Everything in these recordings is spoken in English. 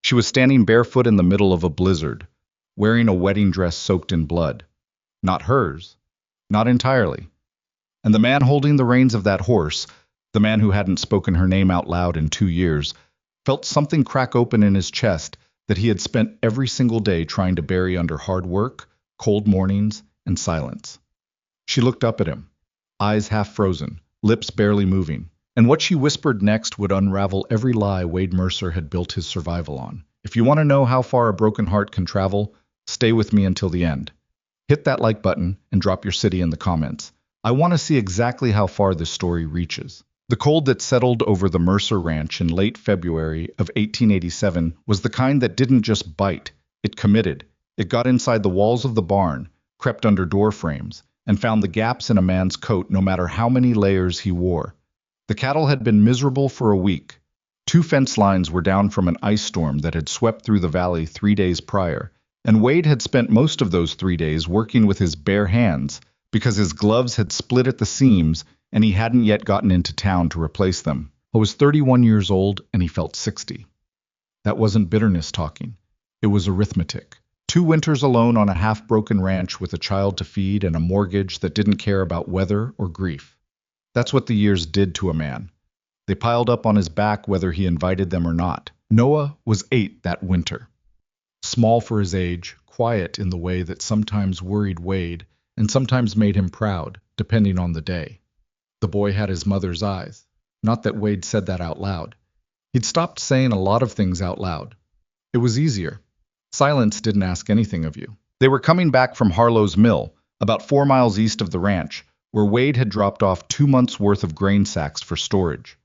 She was standing barefoot in the middle of a blizzard, wearing a wedding dress soaked in blood. Not hers. Not entirely. And the man holding the reins of that horse, the man who hadn't spoken her name out loud in 2 years, felt something crack open in his chest that he had spent every single day trying to bury under hard work, cold mornings, and silence. She looked up at him, eyes half frozen, lips barely moving. And what she whispered next would unravel every lie Wade Mercer had built his survival on. If you want to know how far a broken heart can travel, stay with me until the end. Hit that like button and drop your city in the comments. I want to see exactly how far this story reaches. The cold that settled over the Mercer Ranch in late February of 1887 was the kind that didn't just bite, it committed. It got inside the walls of the barn, crept under door frames, and found the gaps in a man's coat no matter how many layers he wore. The cattle had been miserable for a week. 2 fence lines were down from an ice storm that had swept through the valley 3 days prior, and Wade had spent most of those 3 days working with his bare hands because his gloves had split at the seams and he hadn't yet gotten into town to replace them. I was 31 years old and he felt 60. That wasn't bitterness talking. It was arithmetic. 2 winters alone on a half-broken ranch with a child to feed and a mortgage that didn't care about weather or grief. That's what the years did to a man. They piled up on his back whether he invited them or not. Noah was 8 that winter. Small for his age, quiet in the way that sometimes worried Wade and sometimes made him proud, depending on the day. The boy had his mother's eyes. Not that Wade said that out loud. He'd stopped saying a lot of things out loud. It was easier. Silence didn't ask anything of you. They were coming back from Harlow's Mill, about 4 miles east of the ranch, where Wade had dropped off 2 months' worth of grain sacks for storage.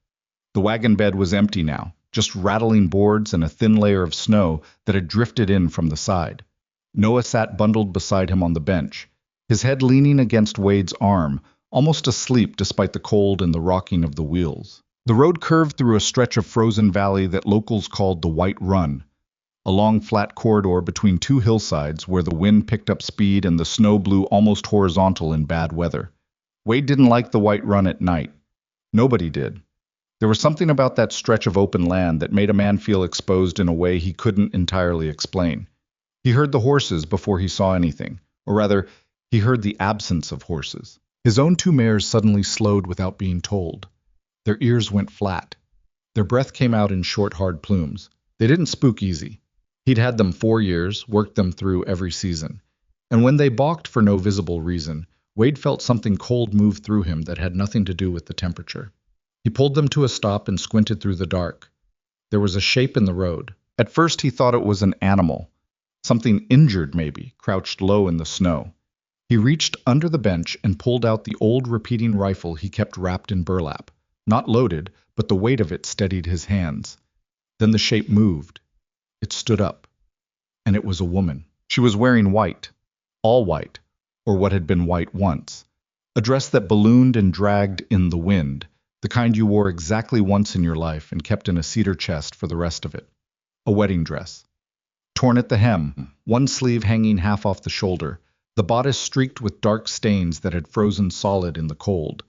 The wagon bed was empty now, just rattling boards and a thin layer of snow that had drifted in from the side. Noah sat bundled beside him on the bench, his head leaning against Wade's arm, almost asleep despite the cold and the rocking of the wheels. The road curved through a stretch of frozen valley that locals called the White Run, a long flat corridor between 2 hillsides where the wind picked up speed and the snow blew almost horizontal in bad weather. Wade didn't like the White Run at night. Nobody did. There was something about that stretch of open land that made a man feel exposed in a way he couldn't entirely explain. He heard the horses before he saw anything, or rather, he heard the absence of horses. His own 2 mares suddenly slowed without being told. Their ears went flat. Their breath came out in short, hard plumes. They didn't spook easy. He'd had them 4 years, worked them through every season. And when they balked for no visible reason, Wade felt something cold move through him that had nothing to do with the temperature. He pulled them to a stop and squinted through the dark. There was a shape in the road. At first he thought it was an animal. Something injured maybe, crouched low in the snow. He reached under the bench and pulled out the old repeating rifle he kept wrapped in burlap. Not loaded, but the weight of it steadied his hands. Then the shape moved. It stood up. And it was a woman. She was wearing white. All white. Or what had been white once. A dress that ballooned and dragged in the wind, the kind you wore exactly once in your life and kept in a cedar chest for the rest of it. A wedding dress. Torn at the hem, one sleeve hanging half off the shoulder, the bodice streaked with dark stains that had frozen solid in the cold.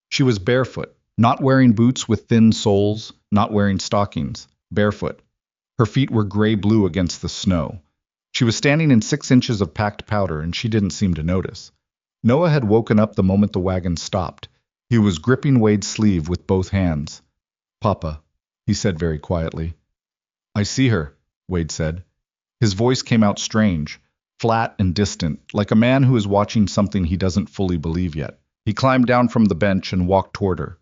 She was barefoot, not wearing boots with thin soles, not wearing stockings, barefoot. Her feet were gray-blue against the snow. She was standing in 6 inches of packed powder, and she didn't seem to notice. Noah had woken up the moment the wagon stopped. He was gripping Wade's sleeve with both hands. "Papa," he said very quietly. "I see her," Wade said. His voice came out strange, flat and distant, like a man who is watching something he doesn't fully believe yet. He climbed down from the bench and walked toward her.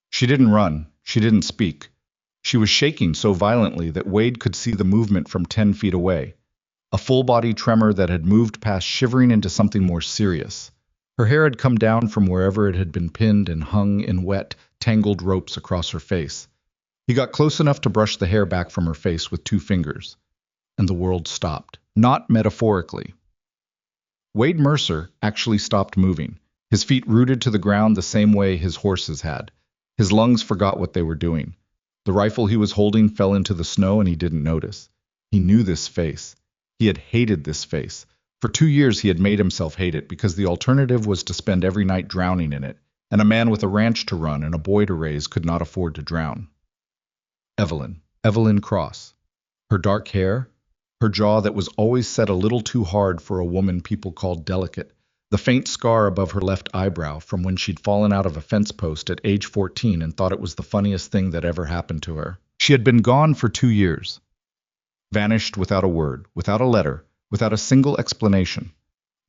She didn't run. She didn't speak. She was shaking so violently that Wade could see the movement from 10 feet away. A full-body tremor that had moved past shivering into something more serious. Her hair had come down from wherever it had been pinned and hung in wet, tangled ropes across her face. He got close enough to brush the hair back from her face with 2 fingers. And the world stopped. Not metaphorically. Wade Mercer actually stopped moving, his feet rooted to the ground the same way his horses had. His lungs forgot what they were doing. The rifle he was holding fell into the snow and he didn't notice. He knew this face. He had hated this face. For 2 years he had made himself hate it because the alternative was to spend every night drowning in it, and a man with a ranch to run and a boy to raise could not afford to drown. Evelyn. Evelyn Cross. Her dark hair, her jaw that was always set a little too hard for a woman people called delicate, the faint scar above her left eyebrow from when she'd fallen out of a fence post at age 14 and thought it was the funniest thing that ever happened to her. She had been gone for 2 years. Vanished without a word, without a letter, without a single explanation.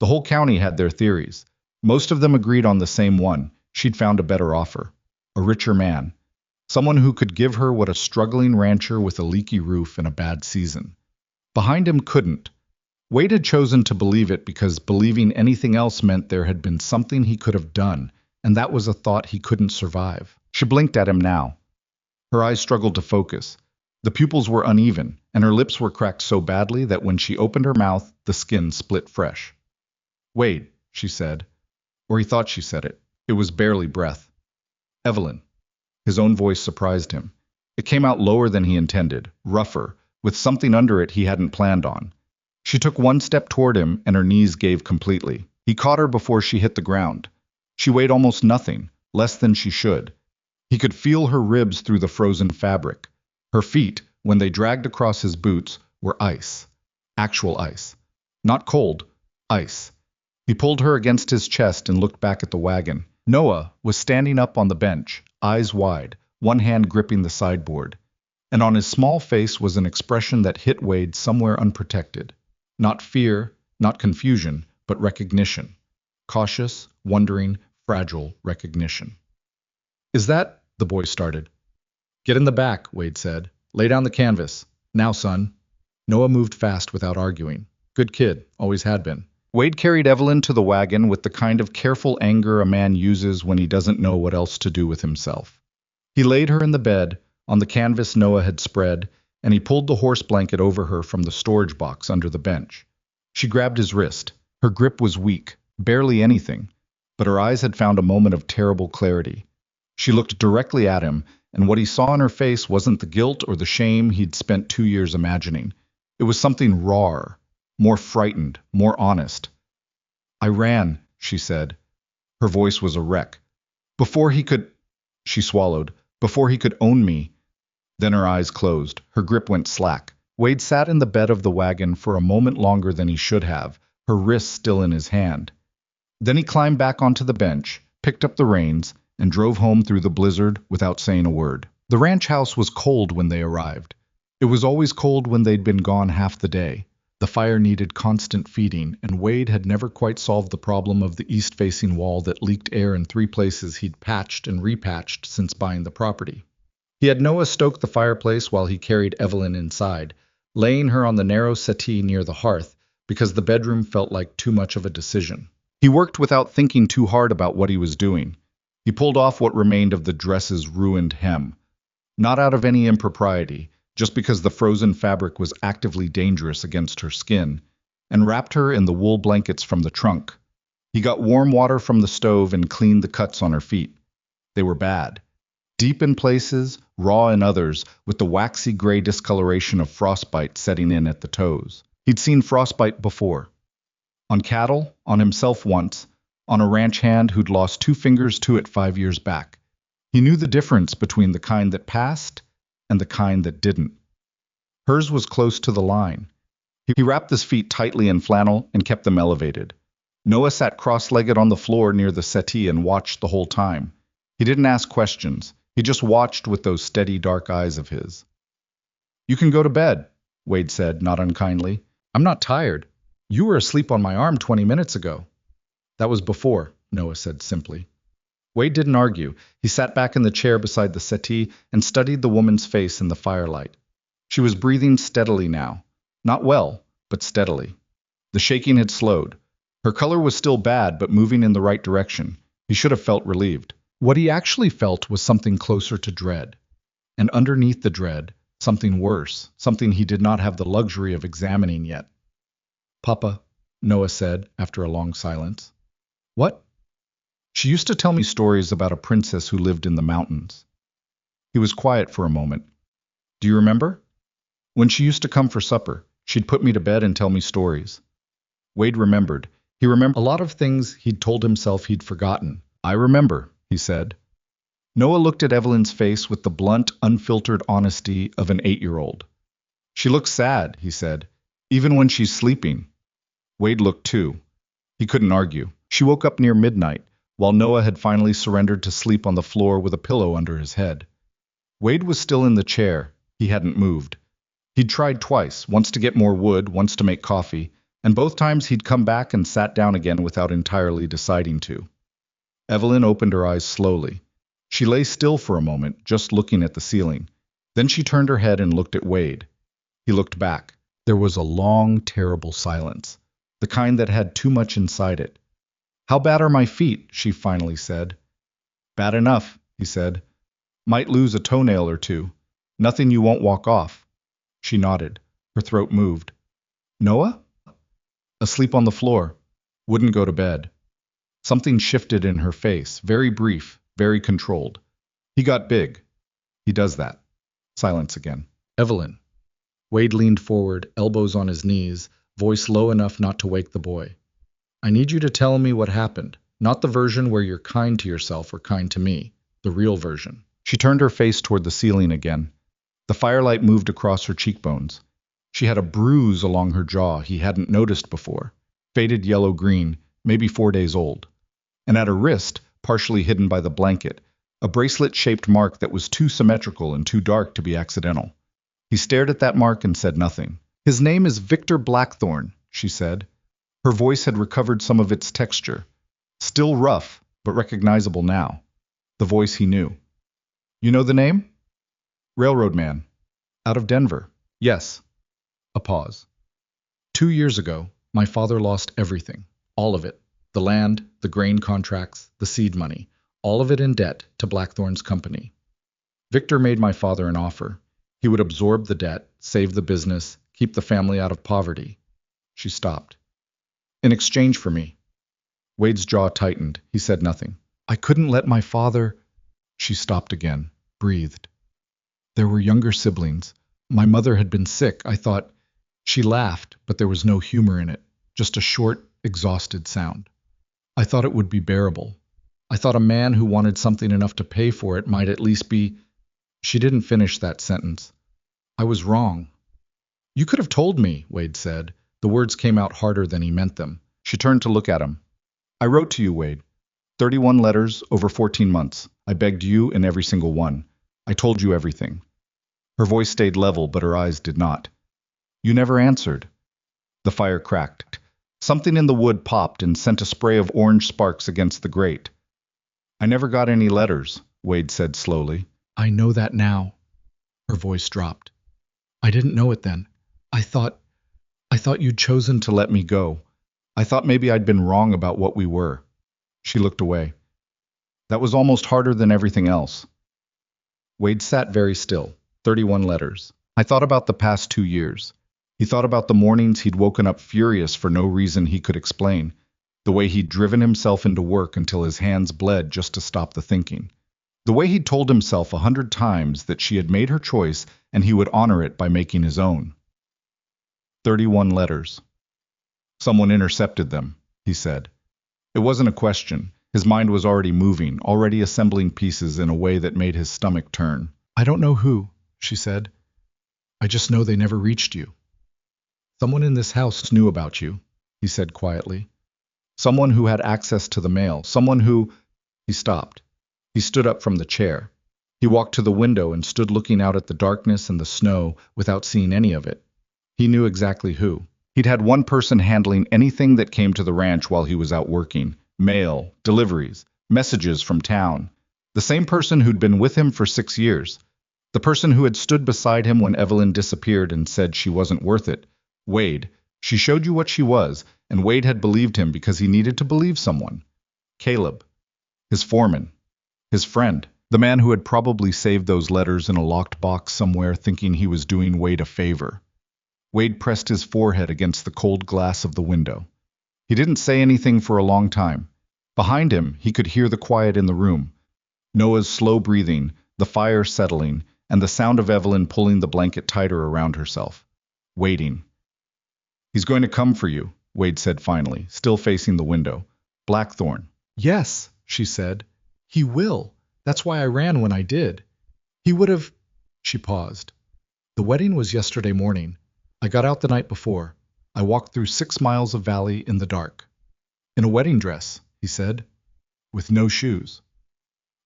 The whole county had their theories. Most of them agreed on the same one. She'd found a better offer. A richer man. Someone who could give her what a struggling rancher with a leaky roof in a bad season. Behind him couldn't. Wade had chosen to believe it because believing anything else meant there had been something he could have done, and that was a thought he couldn't survive. She blinked at him now. Her eyes struggled to focus. The pupils were uneven, and her lips were cracked so badly that when she opened her mouth, the skin split fresh. "Wade," she said. Or he thought she said it. It was barely breath. "Evelyn." His own voice surprised him. It came out lower than he intended, rougher, with something under it he hadn't planned on. She took one step toward him, and her knees gave completely. He caught her before she hit the ground. She weighed almost nothing, less than she should. He could feel her ribs through the frozen fabric. Her feet, when they dragged across his boots, were ice. Actual ice. Not cold, ice. He pulled her against his chest and looked back at the wagon. Noah was standing up on the bench, eyes wide, one hand gripping the sideboard. And on his small face was an expression that hit Wade somewhere unprotected. Not fear, not confusion, but recognition. Cautious, wondering, fragile recognition. "Is that—" the boy started. "Get in the back," Wade said. "Lay down the canvas. Now, son." Noah moved fast without arguing. Good kid, always had been. Wade carried Evelyn to the wagon with the kind of careful anger a man uses when he doesn't know what else to do with himself. He laid her in the bed, on the canvas Noah had spread, and he pulled the horse blanket over her from the storage box under the bench. She grabbed his wrist. Her grip was weak, barely anything, but her eyes had found a moment of terrible clarity. She looked directly at him, and what he saw in her face wasn't the guilt or the shame he'd spent 2 years imagining. It was something rawer, more frightened, more honest. "I ran," she said. Her voice was a wreck. "Before he could—" She swallowed. "Before he could own me." Then her eyes closed. Her grip went slack. Wade sat in the bed of the wagon for a moment longer than he should have, her wrist still in his hand. Then he climbed back onto the bench, picked up the reins, and drove home through the blizzard without saying a word. The ranch house was cold when they arrived. It was always cold when they'd been gone half the day. The fire needed constant feeding, and Wade had never quite solved the problem of the east-facing wall that leaked air in 3 places he'd patched and repatched since buying the property. He had Noah stoke the fireplace while he carried Evelyn inside, laying her on the narrow settee near the hearth because the bedroom felt like too much of a decision. He worked without thinking too hard about what he was doing. He pulled off what remained of the dress's ruined hem. Not out of any impropriety, just because the frozen fabric was actively dangerous against her skin, and wrapped her in the wool blankets from the trunk. He got warm water from the stove and cleaned the cuts on her feet. They were bad. Deep in places, raw in others, with the waxy gray discoloration of frostbite setting in at the toes. He'd seen frostbite before. On cattle, on himself once, on a ranch hand who'd lost 2 fingers to it 5 years back. He knew the difference between the kind that passed and the kind that didn't. Hers was close to the line. He wrapped his feet tightly in flannel and kept them elevated. Noah sat cross-legged on the floor near the settee and watched the whole time. He didn't ask questions. He just watched with those steady, dark eyes of his. "You can go to bed," Wade said, not unkindly. "I'm not tired. You were asleep on my arm 20 minutes ago." "That was before," Noah said simply. Wade didn't argue. He sat back in the chair beside the settee and studied the woman's face in the firelight. She was breathing steadily now. Not well, but steadily. The shaking had slowed. Her color was still bad, but moving in the right direction. He should have felt relieved. What he actually felt was something closer to dread. And underneath the dread, something worse, something he did not have the luxury of examining yet. "Papa," Noah said after a long silence. "What?" "She used to tell me stories about a princess who lived in the mountains." He was quiet for a moment. "Do you remember? When she used to come for supper, she'd put me to bed and tell me stories." Wade remembered. He remembered a lot of things he'd told himself he'd forgotten. "I remember," he said. Noah looked at Evelyn's face with the blunt, unfiltered honesty of an 8-year-old. She looks sad, he said, even when she's sleeping. Wade looked too. He couldn't argue. She woke up near midnight, while Noah had finally surrendered to sleep on the floor with a pillow under his head. Wade was still in the chair. He hadn't moved. He'd tried twice, once to get more wood, once to make coffee, and both times he'd come back and sat down again without entirely deciding to. Evelyn opened her eyes slowly. She lay still for a moment, just looking at the ceiling. Then she turned her head and looked at Wade. He looked back. There was a long, terrible silence, the kind that had too much inside it. "How bad are my feet?" she finally said. "Bad enough," he said. "Might lose a toenail or two. Nothing you won't walk off." She nodded. Her throat moved. "Noah?" "Asleep on the floor. Wouldn't go to bed." Something shifted in her face, very brief, very controlled. "He got big. He does that." Silence again. "Evelyn." Wade leaned forward, elbows on his knees, voice low enough not to wake the boy. "I need you to tell me what happened, not the version where you're kind to yourself or kind to me, the real version." She turned her face toward the ceiling again. The firelight moved across her cheekbones. She had a bruise along her jaw he hadn't noticed before, faded yellow-green, maybe 4 days old. And at her wrist, partially hidden by the blanket, a bracelet-shaped mark that was too symmetrical and too dark to be accidental. He stared at that mark and said nothing. "His name is Victor Blackthorne," she said. Her voice had recovered some of its texture. Still rough, but recognizable now. The voice he knew. "You know the name?" "Railroad man. Out of Denver." "Yes." A pause. "2 years ago, my father lost everything. All of it. The land, the grain contracts, the seed money. All of it in debt to Blackthorne's company. Victor made my father an offer. He would absorb the debt, save the business, keep the family out of poverty." She stopped. "In exchange for me." Wade's jaw tightened. He said nothing. "I couldn't let my father—" She stopped again, breathed. "There were younger siblings. My mother had been sick. I thought—" She laughed, but there was no humor in it, just a short, exhausted sound. "I thought it would be bearable. I thought a man who wanted something enough to pay for it might at least be—" She didn't finish that sentence. "I was wrong." "You could have told me," Wade said. The words came out harder than he meant them. She turned to look at him. "I wrote to you, Wade. 31 letters over 14 months. I begged you in every single one. I told you everything." Her voice stayed level, but her eyes did not. "You never answered." The fire cracked. Something in the wood popped and sent a spray of orange sparks against the grate. "I never got any letters," Wade said slowly. "I know that now." Her voice dropped. "I didn't know it then. I thought you'd chosen to let me go. I thought maybe I'd been wrong about what we were." She looked away. "That was almost harder than everything else." Wade sat very still. 31 letters. I thought about the past 2 years. He thought about the mornings he'd woken up furious for no reason he could explain, the way he'd driven himself into work until his hands bled just to stop the thinking, the way he'd told himself 100 times that she had made her choice and he would honor it by making his own. 31 letters. "Someone intercepted them," he said. It wasn't a question. His mind was already moving, already assembling pieces in a way that made his stomach turn. "I don't know who," she said. "I just know they never reached you." "Someone in this house knew about you," he said quietly. "Someone who had access to the mail. Someone who—" He stopped. He stood up from the chair. He walked to the window and stood looking out at the darkness and the snow without seeing any of it. He knew exactly who. He'd had one person handling anything that came to the ranch while he was out working. Mail, deliveries, messages from town. The same person who'd been with him for 6 years. The person who had stood beside him when Evelyn disappeared and said she wasn't worth it. Wade. She showed you what she was, and Wade had believed him because he needed to believe someone. Caleb. His foreman. His friend. The man who had probably saved those letters in a locked box somewhere thinking he was doing Wade a favor. Wade pressed his forehead against the cold glass of the window. He didn't say anything for a long time. Behind him, he could hear the quiet in the room. Noah's slow breathing, the fire settling, and the sound of Evelyn pulling the blanket tighter around herself. Waiting. "He's going to come for you," Wade said finally, still facing the window. "Blackthorne." "Yes," she said. "He will. That's why I ran when I did. He would have—" She paused. The wedding was yesterday morning. I got out the night before. I walked through 6 miles of valley in the dark. In a wedding dress, he said, with no shoes.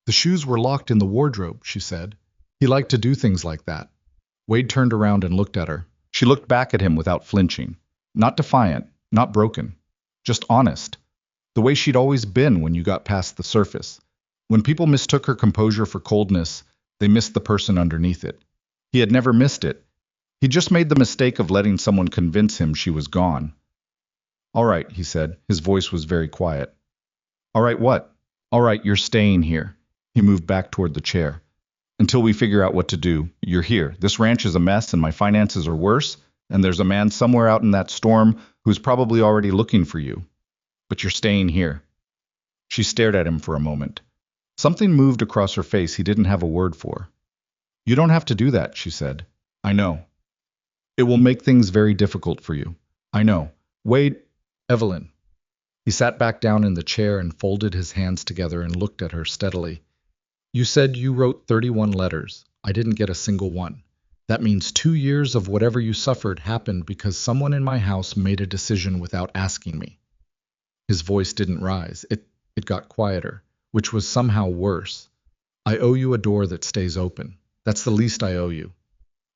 The shoes were locked in the wardrobe, she said. He liked to do things like that. Wade turned around and looked at her. She looked back at him without flinching. Not defiant, not broken. Just honest. The way she'd always been when you got past the surface. When people mistook her composure for coldness, they missed the person underneath it. He had never missed it. He just made the mistake of letting someone convince him she was gone. All right, he said. His voice was very quiet. All right, what? All right, you're staying here. He moved back toward the chair. Until we figure out what to do, you're here. This ranch is a mess and my finances are worse, and there's a man somewhere out in that storm who's probably already looking for you. But you're staying here. She stared at him for a moment. Something moved across her face he didn't have a word for. You don't have to do that, she said. I know. It will make things very difficult for you. I know. Wade, Evelyn. He sat back down in the chair and folded his hands together and looked at her steadily. You said you wrote 31 letters. I didn't get a single one. That means 2 years of whatever you suffered happened because someone in my house made a decision without asking me. His voice didn't rise. It got quieter, which was somehow worse. I owe you a door that stays open. That's the least I owe you.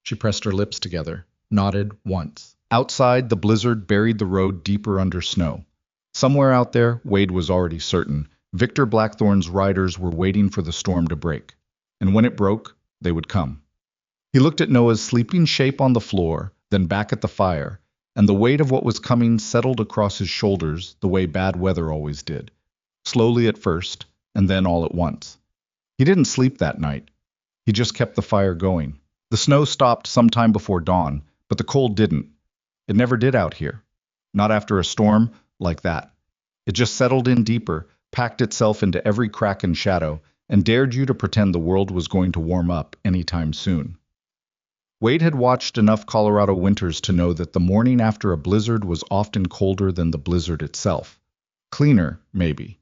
She pressed her lips together, nodded once. Outside, the blizzard buried the road deeper under snow. Somewhere out there, Wade was already certain, Victor Blackthorn's riders were waiting for the storm to break. And when it broke, they would come. He looked at Noah's sleeping shape on the floor, then back at the fire, and the weight of what was coming settled across his shoulders the way bad weather always did. Slowly at first, and then all at once. He didn't sleep that night. He just kept the fire going. The snow stopped sometime before dawn, but the cold didn't. It never did out here. Not after a storm like that. It just settled in deeper, packed itself into every crack and shadow, and dared you to pretend the world was going to warm up anytime soon. Wade had watched enough Colorado winters to know that the morning after a blizzard was often colder than the blizzard itself. Cleaner, maybe,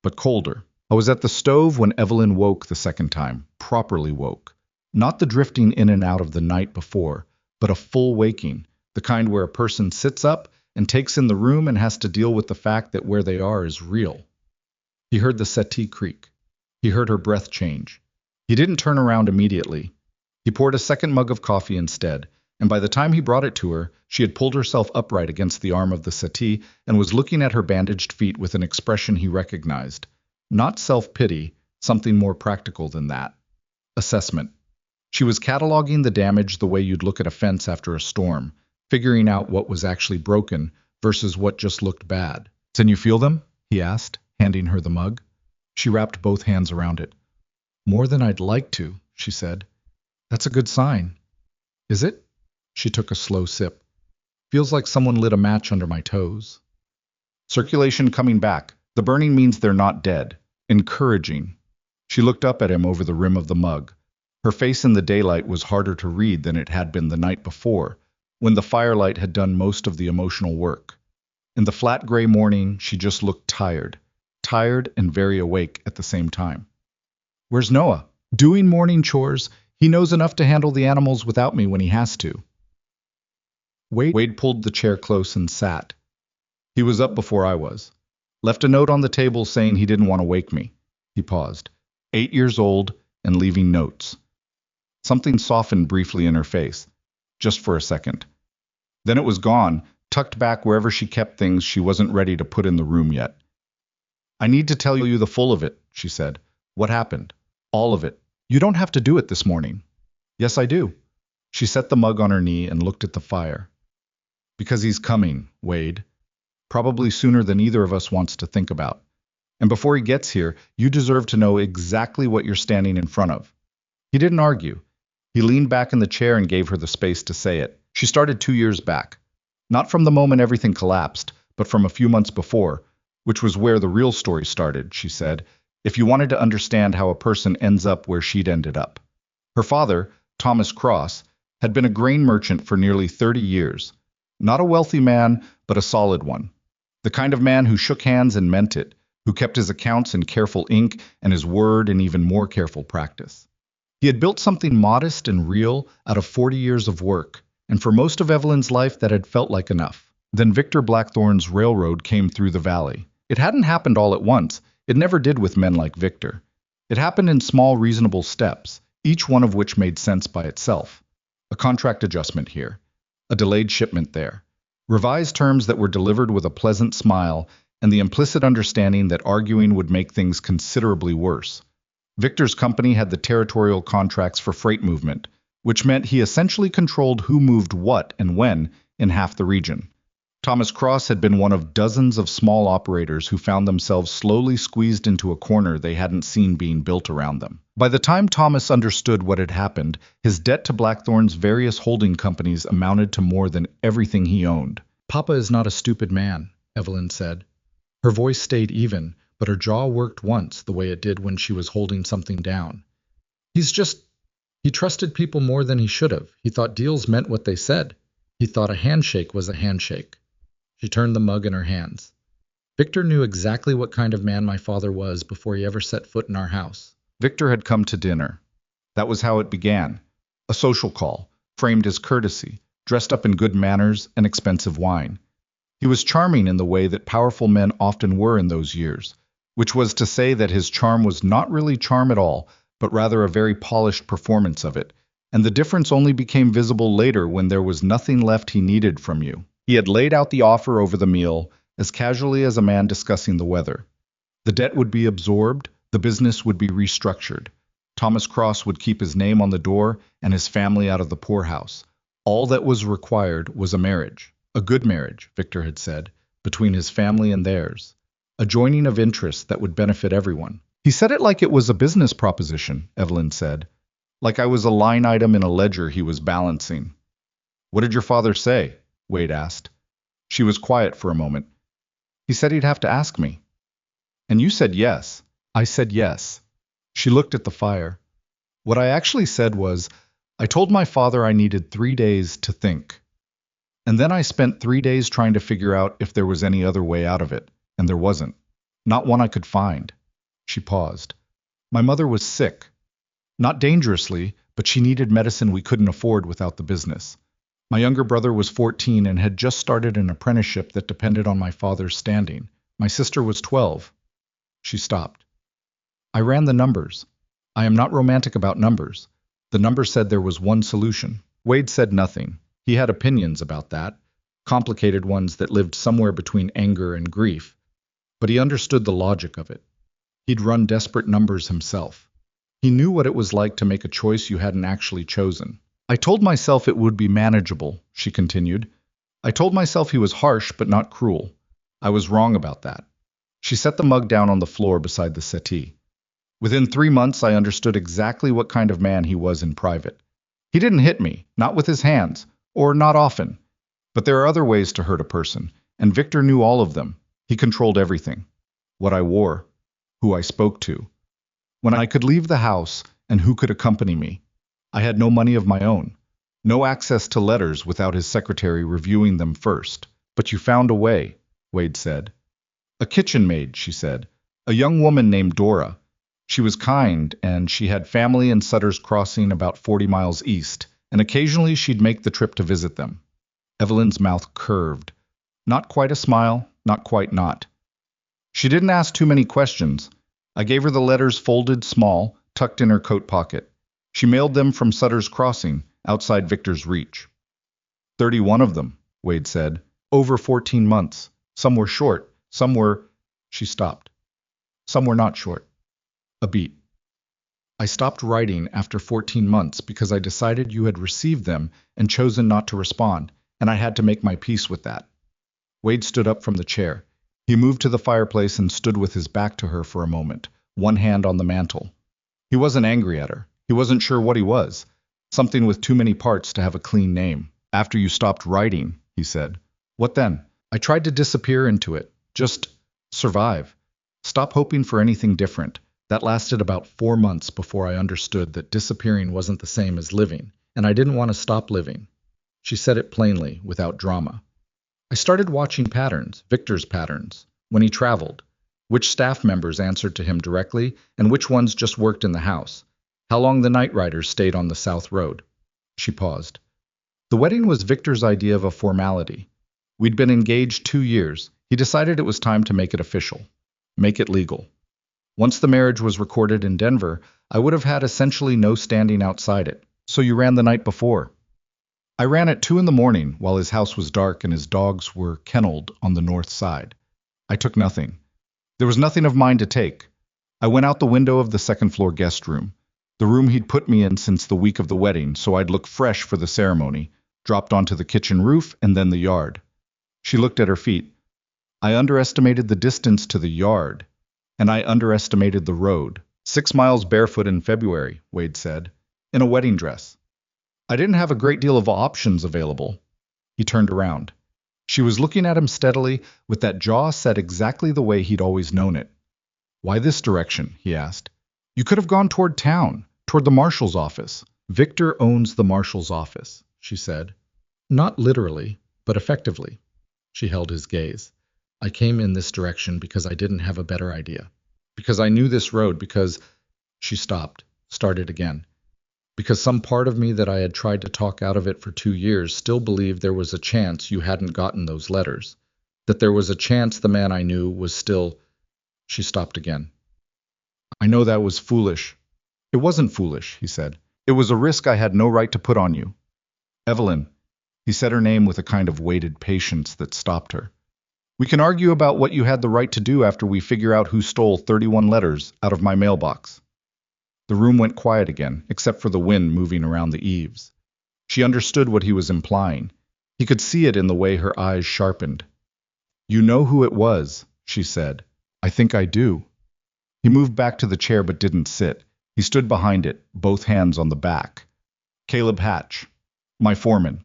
but colder. I was at the stove when Evelyn woke the second time, properly woke. Not the drifting in and out of the night before, but a full waking, the kind where a person sits up and takes in the room and has to deal with the fact that where they are is real. He heard the settee creak. He heard her breath change. He didn't turn around immediately. He poured a second mug of coffee instead, and by the time he brought it to her, she had pulled herself upright against the arm of the settee and was looking at her bandaged feet with an expression he recognized. Not self-pity, something more practical than that. Assessment. She was cataloging the damage the way you'd look at a fence after a storm, figuring out what was actually broken versus what just looked bad. Can you feel them? He asked, handing her the mug. She wrapped both hands around it. More than I'd like to, she said. That's a good sign. Is it? She took a slow sip. Feels like someone lit a match under my toes. Circulation coming back. The burning means they're not dead. Encouraging. She looked up at him over the rim of the mug. Her face in the daylight was harder to read than it had been the night before, when the firelight had done most of the emotional work. In the flat gray morning, she just looked tired and very awake at the same time. Where's Noah? Doing morning chores. He knows enough to handle the animals without me when he has to. Wade pulled the chair close and sat. He was up before I was. Left a note on the table saying he didn't want to wake me. He paused. 8 years old and leaving notes. Something softened briefly in her face, just for a second. Then it was gone, tucked back wherever she kept things she wasn't ready to put in the room yet. I need to tell you the full of it, she said. What happened? All of it. You don't have to do it this morning. Yes, I do. She set the mug on her knee and looked at the fire. Because he's coming, Wade. Probably sooner than either of us wants to think about. And before he gets here, you deserve to know exactly what you're standing in front of. He didn't argue. He leaned back in the chair and gave her the space to say it. She started 2 years back. Not from the moment everything collapsed, but from a few months before, which was where the real story started, she said, if you wanted to understand how a person ends up where she'd ended up. Her father, Thomas Cross, had been a grain merchant for nearly 30 years. Not a wealthy man, but a solid one. The kind of man who shook hands and meant it, who kept his accounts in careful ink and his word in even more careful practice. He had built something modest and real out of 40 years of work, and for most of Evelyn's life that had felt like enough. Then Victor Blackthorne's railroad came through the valley. It hadn't happened all at once. It never did with men like Victor. It happened in small, reasonable steps, each one of which made sense by itself. A contract adjustment here, a delayed shipment there, revised terms that were delivered with a pleasant smile, and the implicit understanding that arguing would make things considerably worse. Victor's company had the territorial contracts for freight movement, which meant he essentially controlled who moved what and when in half the region. Thomas Cross had been one of dozens of small operators who found themselves slowly squeezed into a corner they hadn't seen being built around them. By the time Thomas understood what had happened, his debt to Blackthorne's various holding companies amounted to more than everything he owned. "Papa is not a stupid man," Evelyn said. Her voice stayed even, but her jaw worked once the way it did when she was holding something down. He trusted people more than he should have. He thought deals meant what they said. He thought a handshake was a handshake." She turned the mug in her hands. "Victor knew exactly what kind of man my father was before he ever set foot in our house." Victor had come to dinner. That was how it began. A social call, framed as courtesy, dressed up in good manners and expensive wine. He was charming in the way that powerful men often were in those years, which was to say that his charm was not really charm at all, but rather a very polished performance of it, and the difference only became visible later when there was nothing left he needed from you. He had laid out the offer over the meal, as casually as a man discussing the weather. The debt would be absorbed, the business would be restructured. Thomas Cross would keep his name on the door and his family out of the poorhouse. All that was required was a marriage. A good marriage, Victor had said, between his family and theirs. A joining of interests that would benefit everyone. "He said it like it was a business proposition," Evelyn said. "Like I was a line item in a ledger he was balancing." "What did your father say?" Wade asked. She was quiet for a moment. "He said he'd have to ask me." "And you said yes." "I said yes." She looked at the fire. "What I actually said was, I told my father I needed 3 days to think. And then I spent 3 days trying to figure out if there was any other way out of it, and there wasn't. Not one I could find." She paused. "My mother was sick. Not dangerously, but she needed medicine we couldn't afford without the business. My younger brother was 14 and had just started an apprenticeship that depended on my father's standing. My sister was 12. She stopped. "I ran the numbers. I am not romantic about numbers. The numbers said there was one solution." Wade said nothing. He had opinions about that, complicated ones that lived somewhere between anger and grief, but he understood the logic of it. He'd run desperate numbers himself. He knew what it was like to make a choice you hadn't actually chosen. "I told myself it would be manageable," she continued. "I told myself he was harsh but not cruel. I was wrong about that." She set the mug down on the floor beside the settee. "Within 3 months I understood exactly what kind of man he was in private. He didn't hit me, not with his hands, or not often. But there are other ways to hurt a person, and Victor knew all of them. He controlled everything. What I wore, who I spoke to, when I could leave the house, and who could accompany me. I had no money of my own, no access to letters without his secretary reviewing them first. But you found a way," Wade said. "A kitchen maid," she said. "A young woman named Dora. She was kind, and she had family in Sutter's Crossing about 40 miles east, and occasionally she'd make the trip to visit them." Evelyn's mouth curved. Not quite a smile, not quite not. "She didn't ask too many questions. I gave her the letters folded small, tucked in her coat pocket. She mailed them from Sutter's Crossing, outside Victor's reach." 31 of them, Wade said. "Over 14 months. Some were short, some were—" She stopped. "Some were not short." A beat. "I stopped writing after 14 months because I decided you had received them and chosen not to respond, and I had to make my peace with that." Wade stood up from the chair. He moved to the fireplace and stood with his back to her for a moment, one hand on the mantel. He wasn't angry at her. He wasn't sure what he was. Something with too many parts to have a clean name. "After you stopped writing," he said. "What then?" "I tried to disappear into it. Just survive. Stop hoping for anything different. That lasted about 4 months before I understood that disappearing wasn't the same as living, and I didn't want to stop living." She said it plainly, without drama. "I started watching patterns, Victor's patterns, when he traveled. Which staff members answered to him directly, and which ones just worked in the house. How long the night riders stayed on the South Road. She paused. The wedding was Victor's idea of a formality. We'd been engaged 2 years. He decided it was time to make it official, make it legal. Once the marriage was recorded in Denver, I would have had essentially no standing outside it. So you ran the night before? I ran at 2 in the morning while his house was dark and his dogs were kenneled on the north side. I took nothing. There was nothing of mine to take. I went out the window of the second-floor guest room, the room he'd put me in since the week of the wedding, so I'd look fresh for the ceremony, dropped onto the kitchen roof and then the yard. She looked at her feet. I underestimated the distance to the yard, and I underestimated the road. 6 miles barefoot in February, Wade said, in a wedding dress. I didn't have a great deal of options available. He turned around. She was looking at him steadily, with that jaw set exactly the way he'd always known it. Why this direction? He asked. You could have gone toward town, toward the marshal's office. Victor owns the marshal's office, she said. Not literally, but effectively. She held his gaze. I came in this direction because I didn't have a better idea. Because I knew this road, because... She stopped, started again. Because some part of me that I had tried to talk out of it for 2 years still believed there was a chance you hadn't gotten those letters. That there was a chance the man I knew was still... She stopped again. I know that was foolish. It wasn't foolish, he said. It was a risk I had no right to put on you. Evelyn. He said her name with a kind of weighted patience that stopped her. We can argue about what you had the right to do after we figure out who stole 31 letters out of my mailbox. The room went quiet again, except for the wind moving around the eaves. She understood what he was implying. He could see it in the way her eyes sharpened. You know who it was, she said. I think I do. He moved back to the chair but didn't sit. He stood behind it, both hands on the back. Caleb Hatch, my foreman.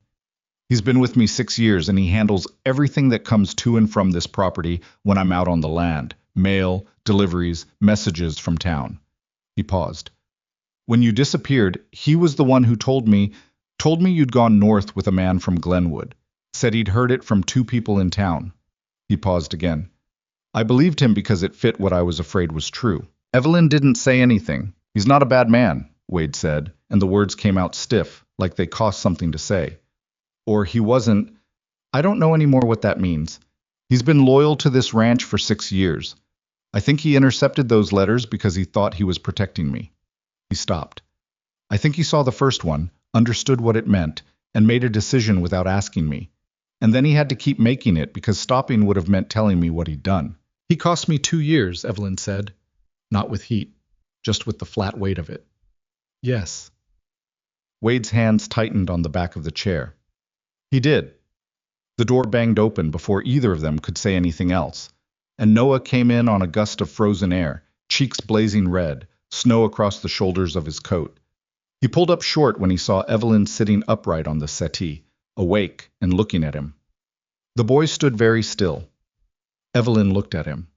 He's been with me 6 years and he handles everything that comes to and from this property when I'm out on the land. Mail, deliveries, messages from town. He paused. When you disappeared, he was the one who told me you'd gone north with a man from Glenwood. Said he'd heard it from 2 people in town. He paused again. I believed him because it fit what I was afraid was true. Evelyn didn't say anything. He's not a bad man, Wade said, and the words came out stiff, like they cost something to say. Or he wasn't. I don't know anymore what that means. He's been loyal to this ranch for 6 years. I think he intercepted those letters because he thought he was protecting me. He stopped. I think he saw the first one, understood what it meant, and made a decision without asking me. And then he had to keep making it because stopping would have meant telling me what he'd done. He cost me 2 years, Evelyn said. Not with heat, just with the flat weight of it. Yes. Wade's hands tightened on the back of the chair. He did. The door banged open before either of them could say anything else. And Noah came in on a gust of frozen air, cheeks blazing red, snow across the shoulders of his coat. He pulled up short when he saw Evelyn sitting upright on the settee, awake and looking at him. The boy stood very still. Evelyn looked at him.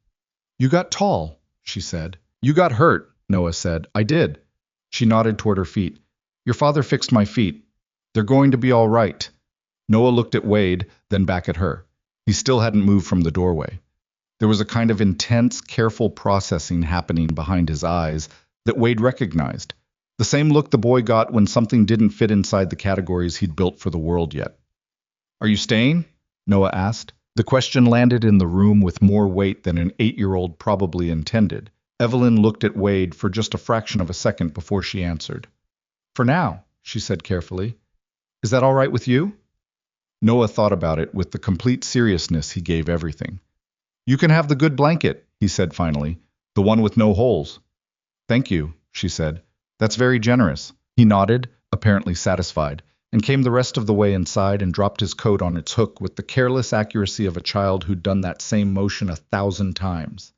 You got tall, she said. You got hurt, Noah said. I did. She nodded toward her feet. Your father fixed my feet. They're going to be all right. Noah looked at Wade, then back at her. He still hadn't moved from the doorway. There was a kind of intense, careful processing happening behind his eyes that Wade recognized. The same look the boy got when something didn't fit inside the categories he'd built for the world yet. Are you staying? Noah asked. The question landed in the room with more weight than an 8-year-old probably intended. Evelyn looked at Wade for just a fraction of a second before she answered. For now, she said carefully. Is that all right with you? Noah thought about it with the complete seriousness he gave everything. You can have the good blanket, he said finally, the one with no holes. Thank you, she said. That's very generous. He nodded, apparently satisfied, and came the rest of the way inside and dropped his coat on its hook with the careless accuracy of a child who'd done that same motion 1,000 times.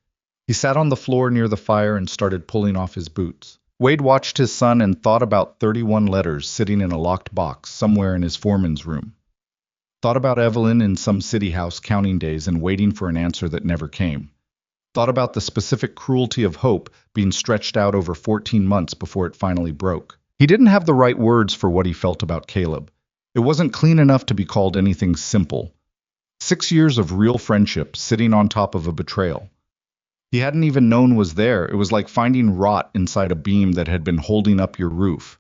He sat on the floor near the fire and started pulling off his boots. Wade watched his son and thought about 31 letters sitting in a locked box somewhere in his foreman's room. Thought about Evelyn in some city house counting days and waiting for an answer that never came. Thought about the specific cruelty of hope being stretched out over 14 months before it finally broke. He didn't have the right words for what he felt about Caleb. It wasn't clean enough to be called anything simple. 6 years of real friendship sitting on top of a betrayal. He hadn't even known was there. It was like finding rot inside a beam that had been holding up your roof.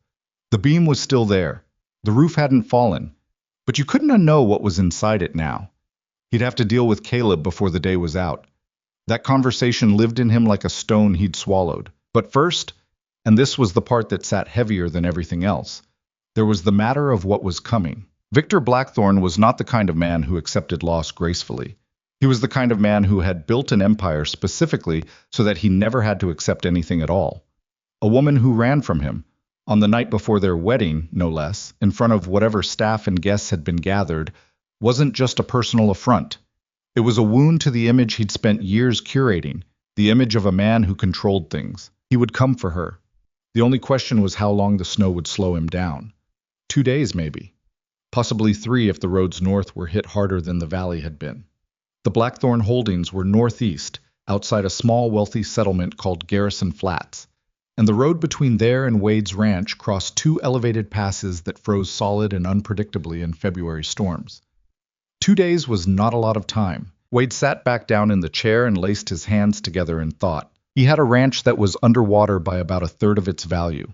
The beam was still there. The roof hadn't fallen. But you couldn't know what was inside it now. He'd have to deal with Caleb before the day was out. That conversation lived in him like a stone he'd swallowed. But first, and this was the part that sat heavier than everything else, there was the matter of what was coming. Victor Blackthorne was not the kind of man who accepted loss gracefully. He was the kind of man who had built an empire specifically so that he never had to accept anything at all. A woman who ran from him, on the night before their wedding, no less, in front of whatever staff and guests had been gathered, wasn't just a personal affront. It was a wound to the image he'd spent years curating, the image of a man who controlled things. He would come for her. The only question was how long the snow would slow him down. 2 days, maybe. Possibly 3 if the roads north were hit harder than the valley had been. The Blackthorne holdings were northeast, outside a small wealthy settlement called Garrison Flats, and the road between there and Wade's ranch crossed 2 elevated passes that froze solid and unpredictably in February storms. 2 days was not a lot of time. Wade sat back down in the chair and laced his hands together in thought. He had a ranch that was underwater by about 1/3 of its value.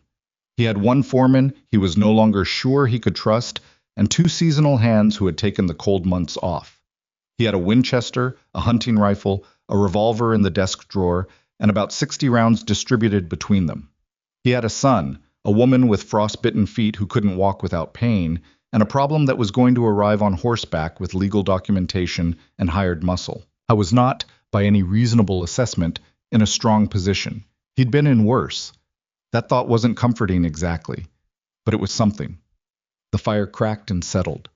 He had 1 foreman he was no longer sure he could trust, and 2 seasonal hands who had taken the cold months off. He had a Winchester, a hunting rifle, a revolver in the desk drawer, and about 60 rounds distributed between them. He had a son, a woman with frostbitten feet who couldn't walk without pain, and a problem that was going to arrive on horseback with legal documentation and hired muscle. I was not, by any reasonable assessment, in a strong position. He'd been in worse. That thought wasn't comforting exactly, but it was something. The fire cracked and settled.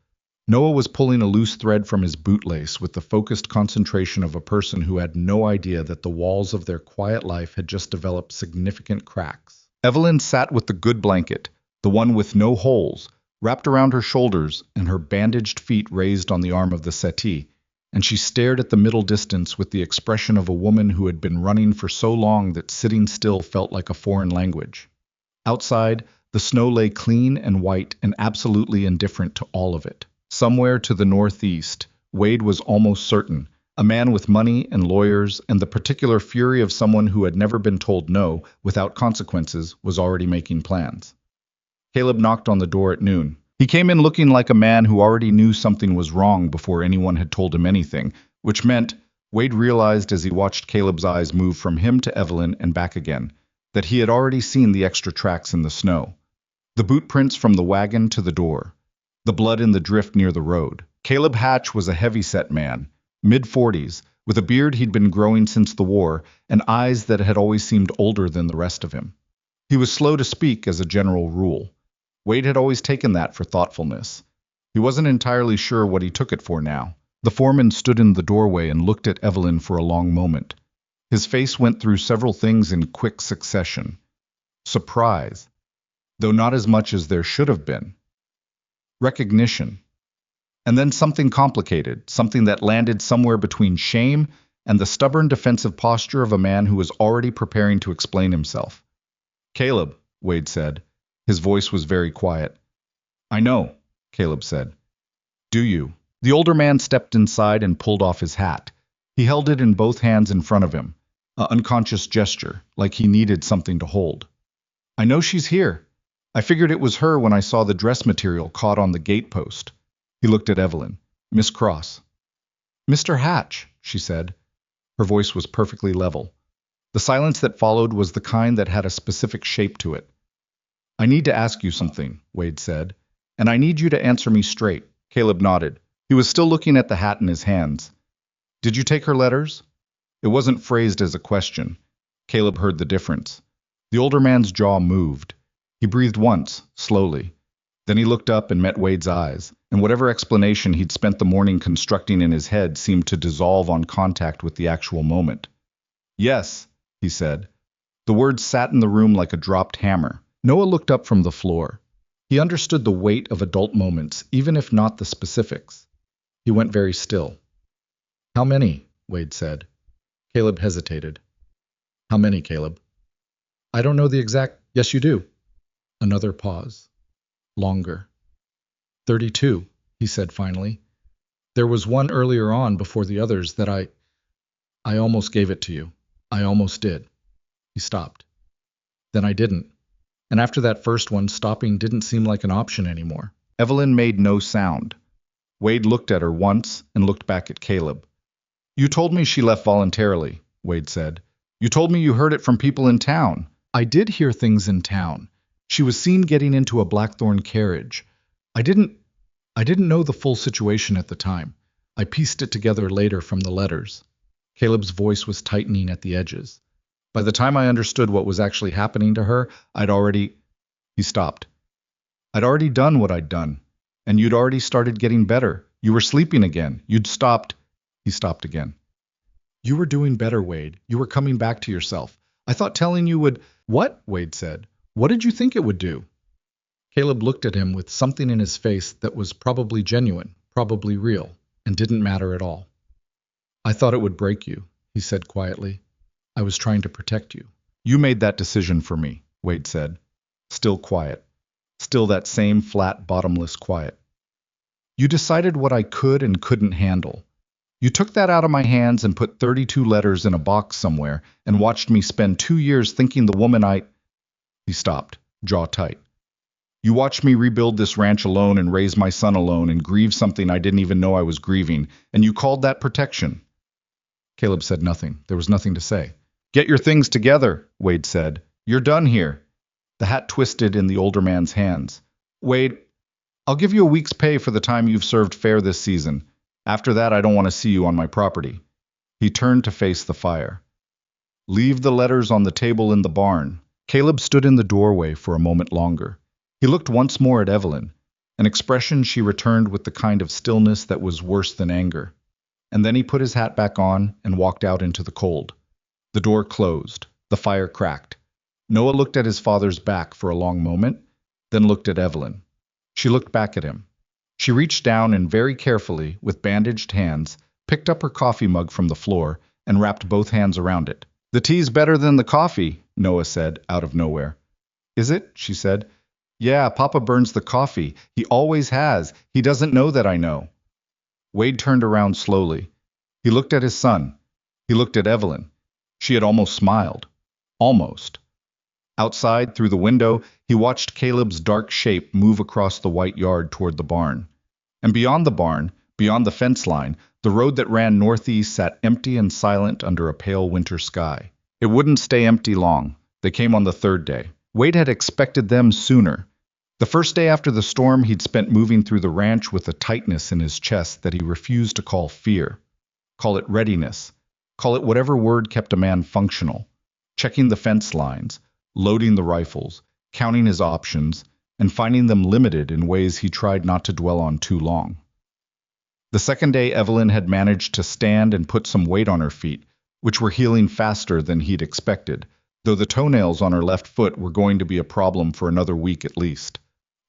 Noah was pulling a loose thread from his bootlace with the focused concentration of a person who had no idea that the walls of their quiet life had just developed significant cracks. Evelyn sat with the good blanket, the one with no holes, wrapped around her shoulders and her bandaged feet raised on the arm of the settee, and she stared at the middle distance with the expression of a woman who had been running for so long that sitting still felt like a foreign language. Outside, the snow lay clean and white and absolutely indifferent to all of it. Somewhere to the northeast, Wade was almost certain, a man with money and lawyers and the particular fury of someone who had never been told no without consequences was already making plans. Caleb knocked on the door at noon. He came in looking like a man who already knew something was wrong before anyone had told him anything, which meant, Wade realized as he watched Caleb's eyes move from him to Evelyn and back again, that he had already seen the extra tracks in the snow. The boot prints from the wagon to the door. The blood in the drift near the road. Caleb Hatch was a heavy-set man, mid-40s, with a beard he'd been growing since the war, and eyes that had always seemed older than the rest of him. He was slow to speak as a general rule. Wade had always taken that for thoughtfulness. He wasn't entirely sure what he took it for now. The foreman stood in the doorway and looked at Evelyn for a long moment. His face went through several things in quick succession. Surprise, though not as much as there should have been. Recognition. And then something complicated, something that landed somewhere between shame and the stubborn defensive posture of a man who was already preparing to explain himself. Caleb, Wade said. His voice was very quiet. I know, Caleb said. Do you? The older man stepped inside and pulled off his hat. He held it in both hands in front of him, an unconscious gesture, like he needed something to hold. I know she's here. I figured it was her when I saw the dress material caught on the gatepost. He looked at Evelyn. Miss Cross. Mr. Hatch, she said. Her voice was perfectly level. The silence that followed was the kind that had a specific shape to it. I need to ask you something, Wade said, and I need you to answer me straight. Caleb nodded. He was still looking at the hat in his hands. Did you take her letters? It wasn't phrased as a question. Caleb heard the difference. The older man's jaw moved. He breathed once, slowly. Then he looked up and met Wade's eyes, and whatever explanation he'd spent the morning constructing in his head seemed to dissolve on contact with the actual moment. Yes, he said. The words sat in the room like a dropped hammer. Noah looked up from the floor. He understood the weight of adult moments, even if not the specifics. He went very still. How many? Wade said. Caleb hesitated. How many, Caleb? I don't know the exact... Yes, you do. Another pause. Longer. 32, he said finally. There was one earlier on before the others that I almost gave it to you. I almost did. He stopped. Then I didn't. And after that first one, stopping didn't seem like an option anymore. Evelyn made no sound. Wade looked at her once and looked back at Caleb. You told me she left voluntarily, Wade said. You told me you heard it from people in town. I did hear things in town. She was seen getting into a blackthorn carriage. I didn't know the full situation at the time. I pieced it together later from the letters. Caleb's voice was tightening at the edges. By the time I understood what was actually happening to her, He stopped. I'd already done what I'd done, and you'd already started getting better. You were sleeping again. You'd stopped. He stopped again. You were doing better, Wade. You were coming back to yourself. I thought telling you would... What? Wade said. What did you think it would do? Caleb looked at him with something in his face that was probably genuine, probably real, and didn't matter at all. I thought it would break you, he said quietly. I was trying to protect you. You made that decision for me, Wade said. Still quiet. Still that same flat, bottomless quiet. You decided what I could and couldn't handle. You took that out of my hands and put 32 letters in a box somewhere and watched me spend 2 years thinking the woman He stopped, jaw tight. You watched me rebuild this ranch alone and raise my son alone and grieve something I didn't even know I was grieving, and you called that protection. Caleb said nothing. There was nothing to say. Get your things together, Wade said. You're done here. The hat twisted in the older man's hands. Wade, I'll give you a week's pay for the time you've served fair this season. After that, I don't want to see you on my property. He turned to face the fire. Leave the letters on the table in the barn. Caleb stood in the doorway for a moment longer. He looked once more at Evelyn, an expression she returned with the kind of stillness that was worse than anger. And then he put his hat back on and walked out into the cold. The door closed. The fire cracked. Noah looked at his father's back for a long moment, then looked at Evelyn. She looked back at him. She reached down and very carefully, with bandaged hands, picked up her coffee mug from the floor and wrapped both hands around it. The tea's better than the coffee, Noah said, out of nowhere. Is it? She said. Yeah, Papa burns the coffee. He always has. He doesn't know that I know. Wade turned around slowly. He looked at his son. He looked at Evelyn. She had almost smiled. Almost. Outside, through the window, he watched Caleb's dark shape move across the white yard toward the barn. And beyond the barn, beyond the fence line, the road that ran northeast sat empty and silent under a pale winter sky. It wouldn't stay empty long. They came on the third day. Wade had expected them sooner. The first day after the storm, he'd spent moving through the ranch with a tightness in his chest that he refused to call fear. Call it readiness. Call it whatever word kept a man functional. Checking the fence lines, loading the rifles, counting his options, and finding them limited in ways he tried not to dwell on too long. The second day, Evelyn had managed to stand and put some weight on her feet, which were healing faster than he'd expected, though the toenails on her left foot were going to be a problem for another week at least.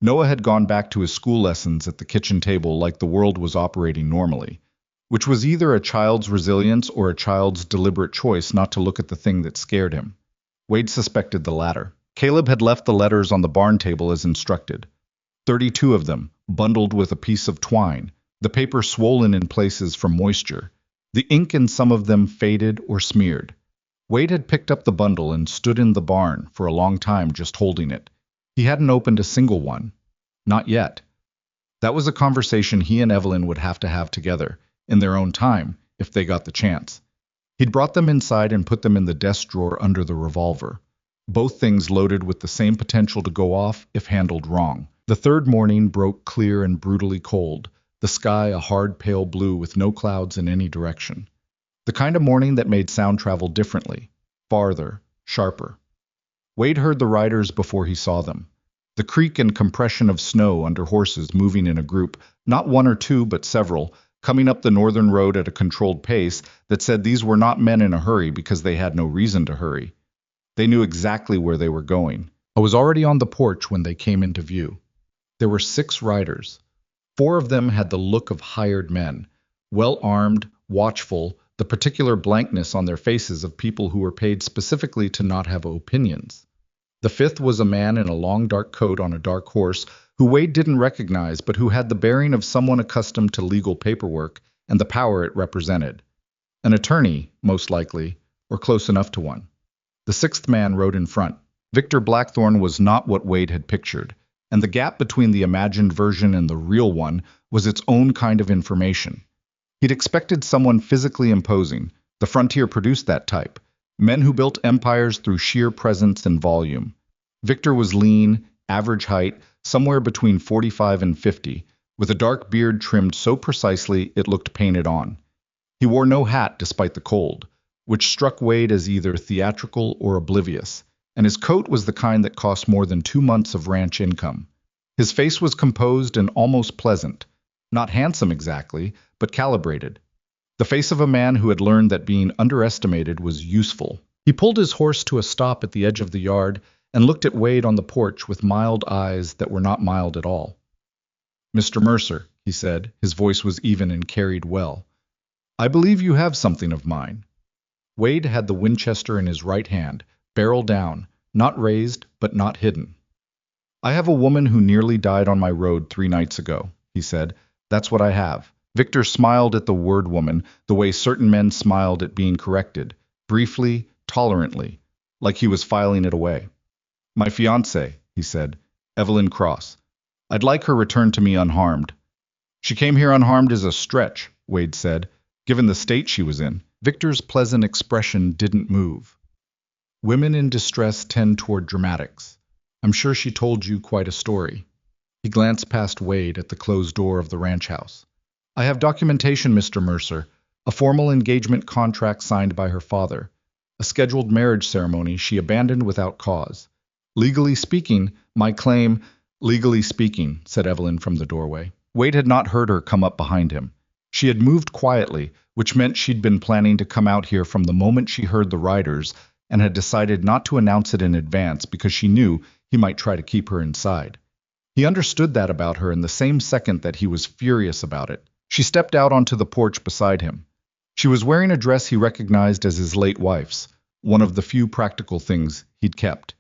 Noah had gone back to his school lessons at the kitchen table like the world was operating normally, which was either a child's resilience or a child's deliberate choice not to look at the thing that scared him. Wade suspected the latter. Caleb had left the letters on the barn table as instructed. 32 of them, bundled with a piece of twine, the paper swollen in places from moisture, the ink in some of them faded or smeared. Wade had picked up the bundle and stood in the barn for a long time just holding it. He hadn't opened a single one. Not yet. That was a conversation he and Evelyn would have to have together, in their own time, if they got the chance. He'd brought them inside and put them in the desk drawer under the revolver. Both things loaded with the same potential to go off if handled wrong. The third morning broke clear and brutally cold, the sky a hard pale blue with no clouds in any direction. The kind of morning that made sound travel differently, farther, sharper. Wade heard the riders before he saw them. The creak and compression of snow under horses moving in a group, not one or two but several, coming up the northern road at a controlled pace that said these were not men in a hurry because they had no reason to hurry. They knew exactly where they were going. I was already on the porch when they came into view. There were 6 riders. 4 of them had the look of hired men, well-armed, watchful, the particular blankness on their faces of people who were paid specifically to not have opinions. The 5th was a man in a long dark coat on a dark horse who Wade didn't recognize but who had the bearing of someone accustomed to legal paperwork and the power it represented. An attorney, most likely, or close enough to one. The sixth man rode in front. Victor Blackthorne was not what Wade had pictured, and the gap between the imagined version and the real one was its own kind of information. He'd expected someone physically imposing. The frontier produced that type. Men who built empires through sheer presence and volume. Victor was lean, average height, somewhere between 45 and 50, with a dark beard trimmed so precisely it looked painted on. He wore no hat despite the cold, which struck Wade as either theatrical or oblivious, and his coat was the kind that cost more than 2 months of ranch income. His face was composed and almost pleasant. Not handsome exactly, but calibrated. The face of a man who had learned that being underestimated was useful. He pulled his horse to a stop at the edge of the yard and looked at Wade on the porch with mild eyes that were not mild at all. "Mr. Mercer," he said, his voice was even and carried well, "I believe you have something of mine." Wade had the Winchester in his right hand, barrel down, not raised, but not hidden. "I have a woman who nearly died on my road 3 nights ago," he said. "That's what I have." Victor smiled at the word woman, the way certain men smiled at being corrected, briefly, tolerantly, like he was filing it away. "My fiancée," he said, "Evelyn Cross. I'd like her returned to me unharmed." "She came here unharmed is a stretch," Wade said, given the state she was in. Victor's pleasant expression didn't move. "Women in distress tend toward dramatics. I'm sure she told you quite a story." He glanced past Wade at the closed door of the ranch house. "I have documentation, Mr. Mercer, a formal engagement contract signed by her father, a scheduled marriage ceremony she abandoned without cause. Legally speaking, my claim—" "Legally speaking," said Evelyn from the doorway. Wade had not heard her come up behind him. She had moved quietly, which meant she'd been planning to come out here from the moment she heard the riders and had decided not to announce it in advance because she knew he might try to keep her inside. He understood that about her in the same second that he was furious about it. She stepped out onto the porch beside him. She was wearing a dress he recognized as his late wife's, one of the few practical things he'd kept.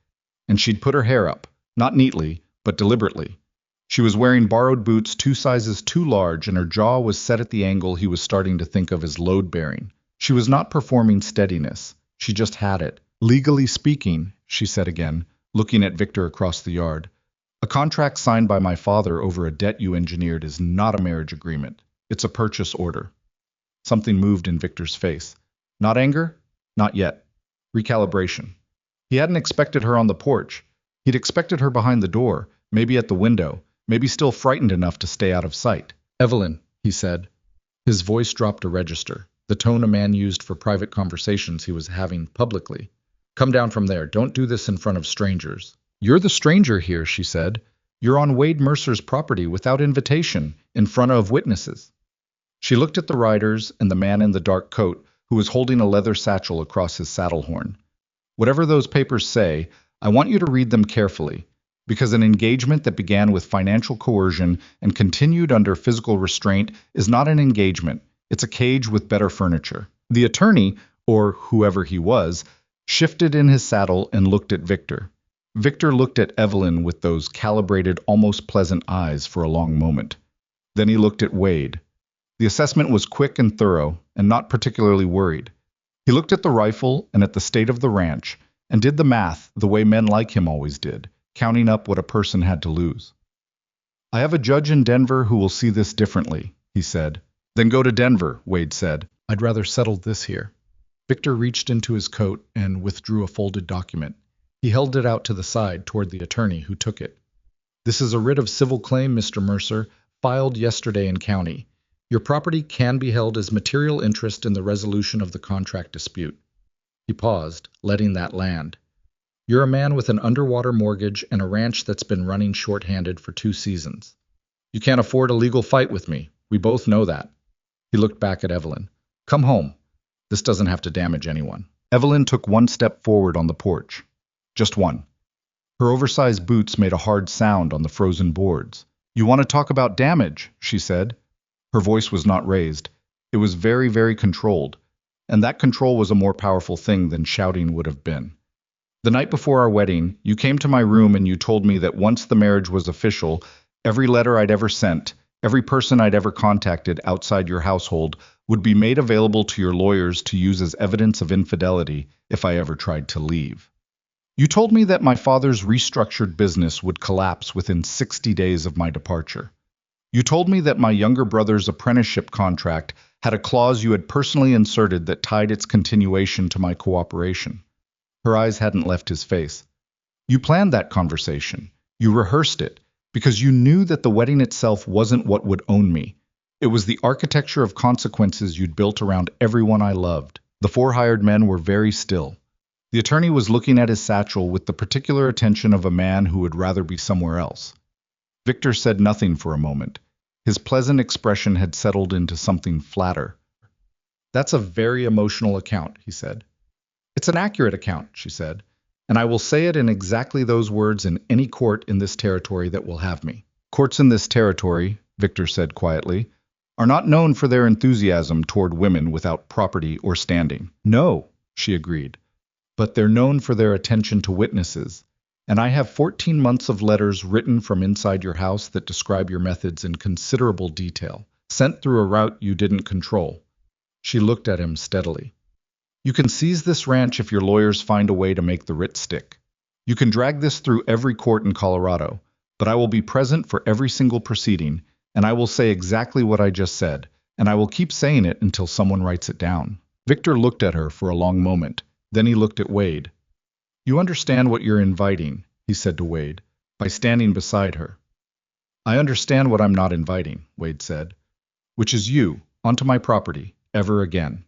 And she'd put her hair up, not neatly, but deliberately. She was wearing borrowed boots 2 sizes too large, and her jaw was set at the angle he was starting to think of as load-bearing. She was not performing steadiness. She just had it. "Legally speaking," she said again, looking at Victor across the yard, "a contract signed by my father over a debt you engineered is not a marriage agreement. It's a purchase order." Something moved in Victor's face. Not anger? Not yet. Recalibration. He hadn't expected her on the porch. He'd expected her behind the door, maybe at the window, maybe still frightened enough to stay out of sight. "Evelyn," he said. His voice dropped a register, the tone a man used for private conversations he was having publicly. "Come down from there. Don't do this in front of strangers." "You're the stranger here," she said. "You're on Wade Mercer's property without invitation, in front of witnesses." She looked at the riders and the man in the dark coat who was holding a leather satchel across his saddle horn. "Whatever those papers say, I want you to read them carefully, because an engagement that began with financial coercion and continued under physical restraint is not an engagement. It's a cage with better furniture." The attorney, or whoever he was, shifted in his saddle and looked at Victor. Victor looked at Evelyn with those calibrated, almost pleasant eyes for a long moment. Then he looked at Wade. The assessment was quick and thorough, and not particularly worried. He looked at the rifle and at the state of the ranch, and did the math the way men like him always did, counting up what a person had to lose. "I have a judge in Denver who will see this differently," he said. "Then go to Denver," Wade said. "I'd rather settle this here." Victor reached into his coat and withdrew a folded document. He held it out to the side toward the attorney, who took it. "This is a writ of civil claim, Mr. Mercer, filed yesterday in county. Your property can be held as material interest in the resolution of the contract dispute." He paused, letting that land. "You're a man with an underwater mortgage and a ranch that's been running short-handed for 2 seasons. You can't afford a legal fight with me. We both know that." He looked back at Evelyn. "Come home. This doesn't have to damage anyone." Evelyn took 1 step forward on the porch. Just one. Her oversized boots made a hard sound on the frozen boards. "You want to talk about damage," she said. Her voice was not raised. It was very, very controlled, and that control was a more powerful thing than shouting would have been. "The night before our wedding, you came to my room and you told me that once the marriage was official, every letter I'd ever sent, every person I'd ever contacted outside your household would be made available to your lawyers to use as evidence of infidelity if I ever tried to leave. You told me that my father's restructured business would collapse within 60 days of my departure. You told me that my younger brother's apprenticeship contract had a clause you had personally inserted that tied its continuation to my cooperation. Her eyes hadn't left his face. You planned that conversation. You rehearsed it, because you knew that the wedding itself wasn't what would own me. It was the architecture of consequences you'd built around everyone I loved. The 4 hired men were very still. The attorney was looking at his satchel with the particular attention of a man who would rather be somewhere else. Victor said nothing for a moment. His pleasant expression had settled into something flatter. That's a very emotional account, he said. It's an accurate account, she said, and I will say it in exactly those words in any court in this territory that will have me. Courts in this territory, Victor said quietly, are not known for their enthusiasm toward women without property or standing. No, she agreed. But they're known for their attention to witnesses, and I have 14 months of letters written from inside your house that describe your methods in considerable detail, sent through a route you didn't control. She looked at him steadily. You can seize this ranch if your lawyers find a way to make the writ stick. You can drag this through every court in Colorado, but I will be present for every single proceeding, and I will say exactly what I just said, and I will keep saying it until someone writes it down. Victor looked at her for a long moment. Then he looked at Wade. You understand what you're inviting, he said to Wade, by standing beside her. I understand what I'm not inviting, Wade said, which is you, onto my property, ever again.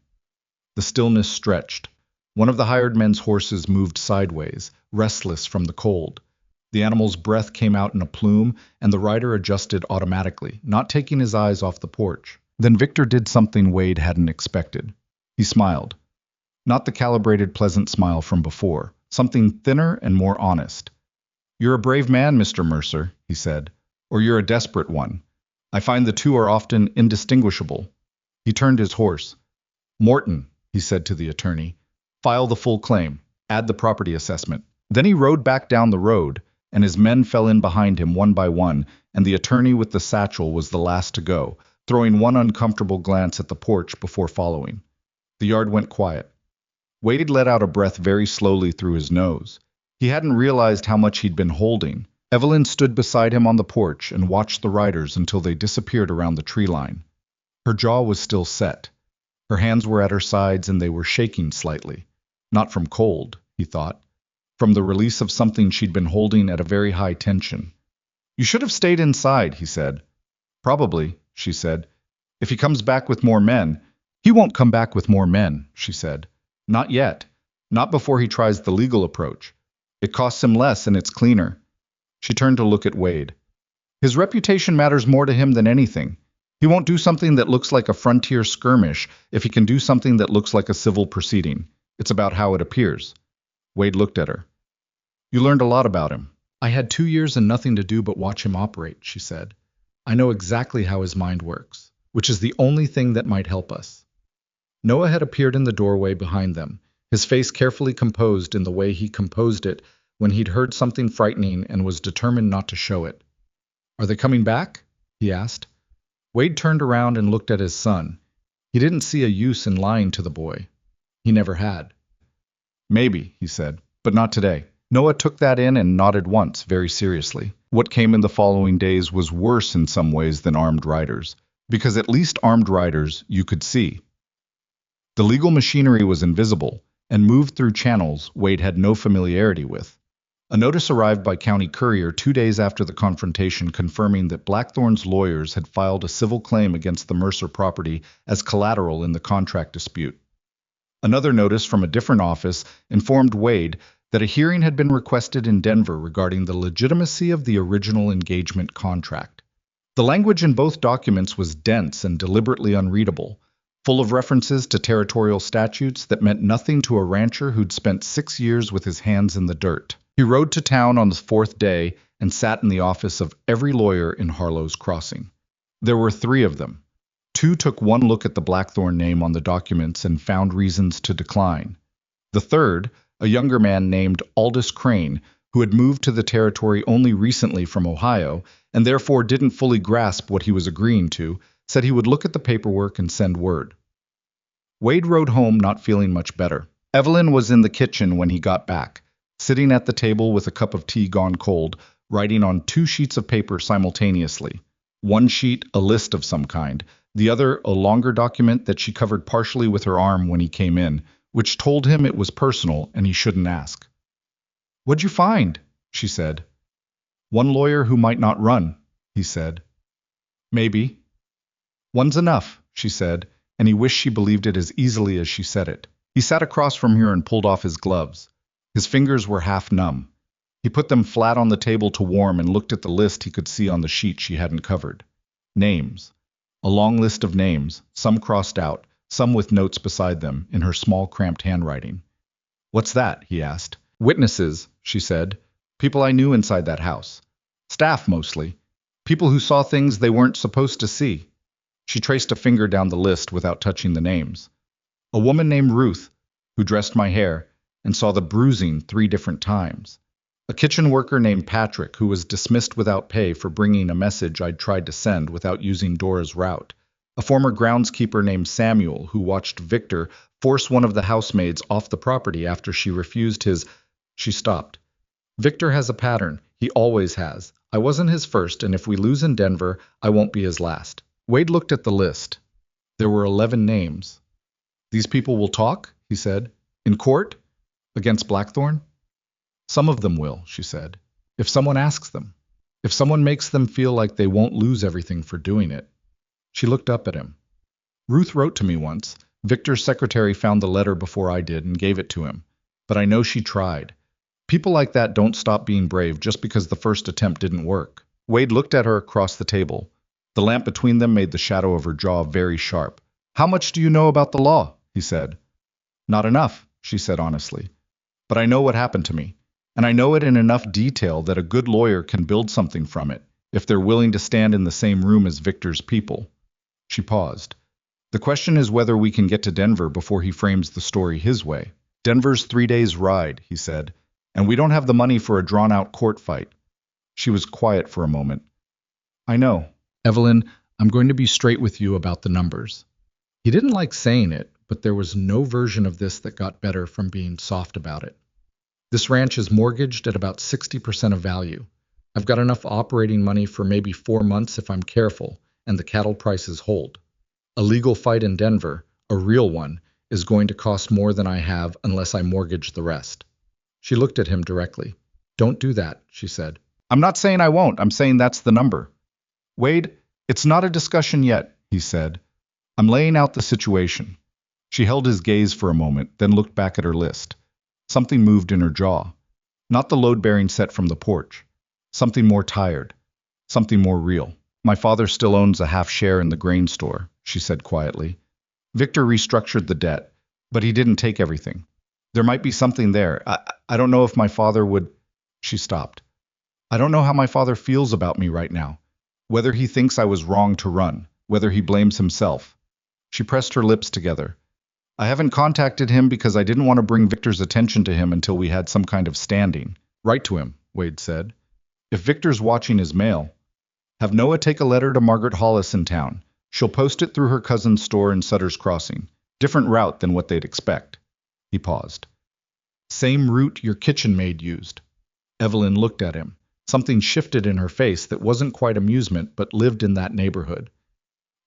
The stillness stretched. One of the hired men's horses moved sideways, restless from the cold. The animal's breath came out in a plume, and the rider adjusted automatically, not taking his eyes off the porch. Then Victor did something Wade hadn't expected. He smiled. Not the calibrated, pleasant smile from before, something thinner and more honest. You're a brave man, Mr. Mercer, he said, or you're a desperate one. I find the two are often indistinguishable. He turned his horse. Morton, he said to the attorney, file the full claim, add the property assessment. Then he rode back down the road, and his men fell in behind him one by one, and the attorney with the satchel was the last to go, throwing one uncomfortable glance at the porch before following. The yard went quiet. Wade let out a breath very slowly through his nose. He hadn't realized how much he'd been holding. Evelyn stood beside him on the porch and watched the riders until they disappeared around the tree line. Her jaw was still set. Her hands were at her sides and they were shaking slightly. Not from cold, he thought. From the release of something she'd been holding at a very high tension. You should have stayed inside, he said. Probably, she said. If he comes back with more men. He won't come back with more men, she said. Not yet. Not before he tries the legal approach. It costs him less and it's cleaner. She turned to look at Wade. His reputation matters more to him than anything. He won't do something that looks like a frontier skirmish if he can do something that looks like a civil proceeding. It's about how it appears. Wade looked at her. You learned a lot about him. I had 2 years and nothing to do but watch him operate, she said. I know exactly how his mind works, which is the only thing that might help us. Noah had appeared in the doorway behind them, his face carefully composed in the way he composed it when he'd heard something frightening and was determined not to show it. Are they coming back? He asked. Wade turned around and looked at his son. He didn't see a use in lying to the boy. He never had. Maybe, he said, but not today. Noah took that in and nodded once, very seriously. What came in the following days was worse in some ways than armed riders, because at least armed riders you could see. The legal machinery was invisible and moved through channels Wade had no familiarity with. A notice arrived by county courier 2 days after the confrontation confirming that Blackthorn's lawyers had filed a civil claim against the Mercer property as collateral in the contract dispute. Another notice from a different office informed Wade that a hearing had been requested in Denver regarding the legitimacy of the original engagement contract. The language in both documents was dense and deliberately unreadable, full of references to territorial statutes that meant nothing to a rancher who'd spent 6 years with his hands in the dirt. He rode to town on the 4th day and sat in the office of every lawyer in Harlow's Crossing. There were 3 of them. 2 took one look at the Blackthorn name on the documents and found reasons to decline. The third, a younger man named Aldous Crane, who had moved to the territory only recently from Ohio and therefore didn't fully grasp what he was agreeing to, said he would look at the paperwork and send word. Wade rode home not feeling much better. Evelyn was in the kitchen when he got back, sitting at the table with a cup of tea gone cold, writing on 2 sheets of paper simultaneously. One sheet, a list of some kind, the other, a longer document that she covered partially with her arm when he came in, which told him it was personal and he shouldn't ask. "What'd you find?" she said. "One lawyer who might not run," he said. "Maybe." "One's enough," she said, and he wished she believed it as easily as she said it. He sat across from her and pulled off his gloves. His fingers were half numb. He put them flat on the table to warm and looked at the list he could see on the sheet she hadn't covered. Names. A long list of names, some crossed out, some with notes beside them, in her small cramped handwriting. "What's that?" he asked. "Witnesses," she said. "People I knew inside that house. Staff, mostly. People who saw things they weren't supposed to see." She traced a finger down the list without touching the names. "A woman named Ruth, who dressed my hair, and saw the bruising 3 different times. A kitchen worker named Patrick, who was dismissed without pay for bringing a message I'd tried to send without using Dora's route. A former groundskeeper named Samuel, who watched Victor force one of the housemaids off the property after she refused his—" She stopped. "Victor has a pattern. He always has. I wasn't his first, and if we lose in Denver, I won't be his last." Wade looked at the list. There were 11 names. "These people will talk?" he said. "In court? Against Blackthorne?" "Some of them will," she said. "If someone asks them. If someone makes them feel like they won't lose everything for doing it." She looked up at him. "Ruth wrote to me once. Victor's secretary found the letter before I did and gave it to him. But I know she tried. People like that don't stop being brave just because the first attempt didn't work." Wade looked at her across the table. The lamp between them made the shadow of her jaw very sharp. "How much do you know about the law?" he said. "Not enough," she said honestly. "But I know what happened to me. And I know it in enough detail that a good lawyer can build something from it, if they're willing to stand in the same room as Victor's people." She paused. "The question is whether we can get to Denver before he frames the story his way." "Denver's 3 days' ride," he said. "And we don't have the money for a drawn-out court fight." She was quiet for a moment. "I know. Evelyn, I'm going to be straight with you about the numbers." He didn't like saying it, but there was no version of this that got better from being soft about it. "This ranch is mortgaged at about 60% of value. I've got enough operating money for maybe 4 months if I'm careful, and the cattle prices hold. A legal fight in Denver, a real one, is going to cost more than I have unless I mortgage the rest." She looked at him directly. "Don't do that," she said. "I'm not saying I won't. I'm saying that's the number." "Wade, it's not a discussion yet," he said. "I'm laying out the situation." She held his gaze for a moment, then looked back at her list. Something moved in her jaw. Not the load-bearing set from the porch. Something more tired. Something more real. "My father still owns a half share in the grain store," she said quietly. "Victor restructured the debt, but he didn't take everything. There might be something there. I don't know if my father would—" She stopped. "I don't know how my father feels about me right now. Whether he thinks I was wrong to run, whether he blames himself." She pressed her lips together. "I haven't contacted him because I didn't want to bring Victor's attention to him until we had some kind of standing." "Write to him," Wade said. "If Victor's watching his mail, have Noah take a letter to Margaret Hollis in town. She'll post it through her cousin's store in Sutter's Crossing. Different route than what they'd expect." He paused. "Same route your kitchen maid used." Evelyn looked at him. Something shifted in her face that wasn't quite amusement, but lived in that neighborhood.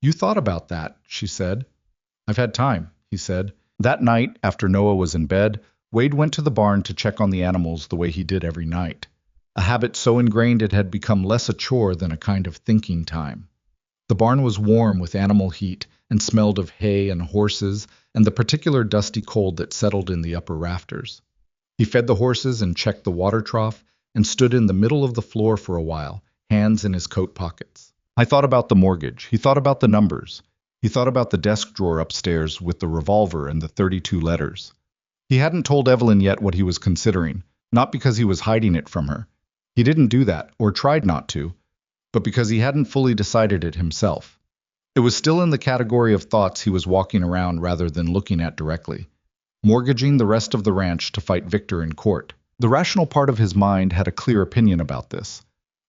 "You thought about that," she said. "I've had time," he said. That night, after Noah was in bed, Wade went to the barn to check on the animals the way he did every night. A habit so ingrained it had become less a chore than a kind of thinking time. The barn was warm with animal heat and smelled of hay and horses and the particular dusty cold that settled in the upper rafters. He fed the horses and checked the water trough and stood in the middle of the floor for a while, hands in his coat pockets. I thought about the mortgage. He thought about the numbers. He thought about the desk drawer upstairs with the revolver and the 32 letters. He hadn't told Evelyn yet what he was considering, not because he was hiding it from her. He didn't do that, or tried not to, but because he hadn't fully decided it himself. It was still in the category of thoughts he was walking around rather than looking at directly. Mortgaging the rest of the ranch to fight Victor in court. The rational part of his mind had a clear opinion about this.